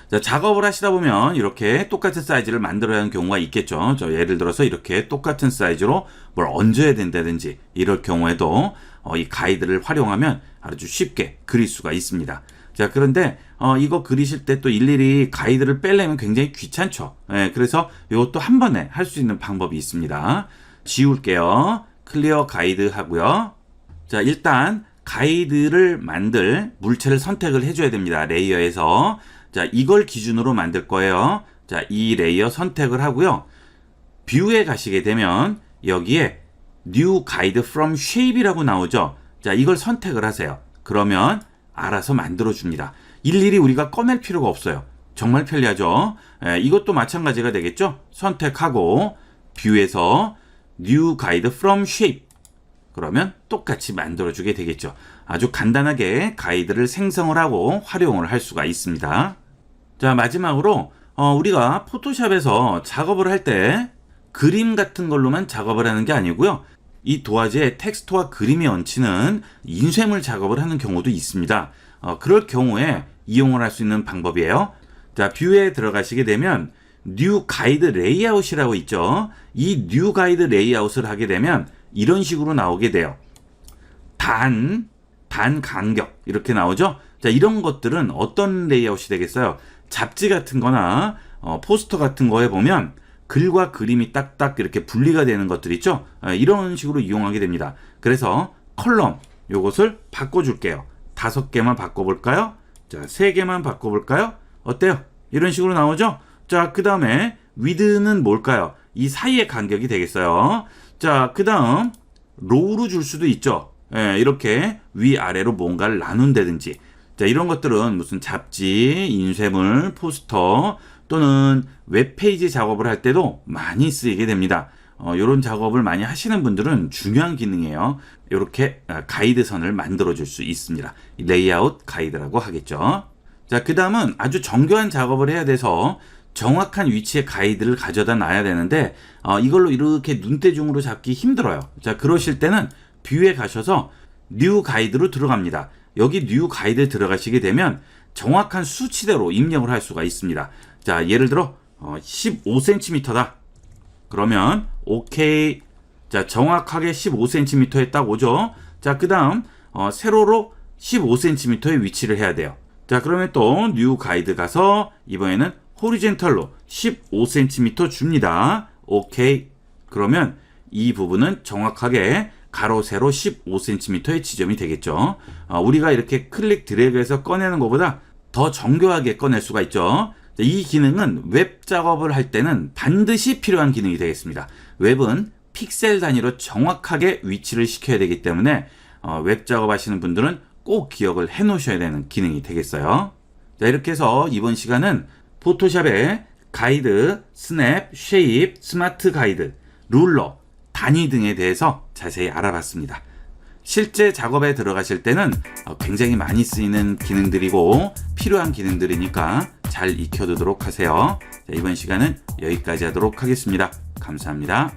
자, 작업을 하시다 보면 이렇게 똑같은 사이즈를 만들어야 하는 경우가 있겠죠. 예를 들어서 이렇게 똑같은 사이즈로 뭘 얹어야 된다든지 이럴 경우에도 이 가이드를 활용하면 아주 쉽게 그릴 수가 있습니다. 자, 그런데 이거 그리실 때 또 일일이 가이드를 빼려면 굉장히 귀찮죠. 예, 그래서 이것도 한 번에 할 수 있는 방법이 있습니다. 지울게요. 클리어 가이드 하고요. 자, 일단 가이드를 만들 물체를 선택을 해줘야 됩니다. 레이어에서. 자, 이걸 기준으로 만들 거예요. 자, 이 레이어 선택을 하고요. 뷰에 가시게 되면 여기에 New Guide from Shape이라고 나오죠. 자, 이걸 선택을 하세요. 그러면 알아서 만들어 줍니다. 일일이 우리가 꺼낼 필요가 없어요. 정말 편리하죠. 이것도 마찬가지가 되겠죠. 선택하고 뷰에서 New Guide from Shape, 그러면 똑같이 만들어 주게 되겠죠. 아주 간단하게 가이드를 생성을 하고 활용을 할 수가 있습니다. 자, 마지막으로 우리가 포토샵에서 작업을 할 때 그림 같은 걸로만 작업을 하는 게 아니고요. 이 도화지에 텍스트와 그림이 얹히는 인쇄물 작업을 하는 경우도 있습니다. 그럴 경우에 이용을 할 수 있는 방법이에요. 자, 뷰에 들어가시게 되면 New Guide Layout이라고 있죠. 이 New Guide Layout을 하게 되면 이런 식으로 나오게 돼요. 단 간격 이렇게 나오죠. 자, 이런 것들은 어떤 레이아웃이 되겠어요? 잡지 같은 거나 포스터 같은 거에 보면 글과 그림이 딱딱 이렇게 분리가 되는 것들 있죠. 이런 식으로 이용하게 됩니다. 그래서 컬럼 요것을 바꿔줄게요. 5개만 바꿔볼까요? 자, 3개만 바꿔볼까요? 어때요? 이런 식으로 나오죠? 자, 그 다음에 위드는 뭘까요? 이 사이의 간격이 되겠어요. 자, 그 다음 로우로 줄 수도 있죠. 이렇게 위아래로 뭔가를 나눈다든지. 자, 이런 것들은 무슨 잡지, 인쇄물, 포스터 또는 웹페이지 작업을 할 때도 많이 쓰이게 됩니다. 이런 작업을 많이 하시는 분들은 중요한 기능이에요. 이렇게 가이드선을 만들어 줄 수 있습니다. 레이아웃 가이드라고 하겠죠. 자, 그 다음은 아주 정교한 작업을 해야 돼서 정확한 위치에 가이드를 가져다 놔야 되는데 이걸로 이렇게 눈대중으로 잡기 힘들어요. 자, 그러실 때는 뷰에 가셔서 뉴 가이드로 들어갑니다. 여기 뉴 가이드에 들어가시게 되면 정확한 수치대로 입력을 할 수가 있습니다. 자, 예를 들어 15cm다. 그러면 오케이. 자, 정확하게 15cm에 딱 오죠. 자, 그 다음 세로로 15cm의 위치를 해야 돼요. 자, 그러면 또 뉴 가이드 가서 이번에는 호리젠털로 15cm 줍니다. 오케이. 그러면 이 부분은 정확하게 가로 세로 15cm의 지점이 되겠죠. 우리가 이렇게 클릭 드래그해서 꺼내는 것보다 더 정교하게 꺼낼 수가 있죠. 이 기능은 웹 작업을 할 때는 반드시 필요한 기능이 되겠습니다. 웹은 픽셀 단위로 정확하게 위치를 시켜야 되기 때문에 웹 작업하시는 분들은 꼭 기억을 해 놓으셔야 되는 기능이 되겠어요. 자, 이렇게 해서 이번 시간은 포토샵의 가이드, 스냅, 쉐입, 스마트 가이드, 룰러, 단위 등에 대해서 자세히 알아봤습니다. 실제 작업에 들어가실 때는 굉장히 많이 쓰이는 기능들이고 필요한 기능들이니까 잘 익혀두도록 하세요. 자, 이번 시간은 여기까지 하도록 하겠습니다. 감사합니다.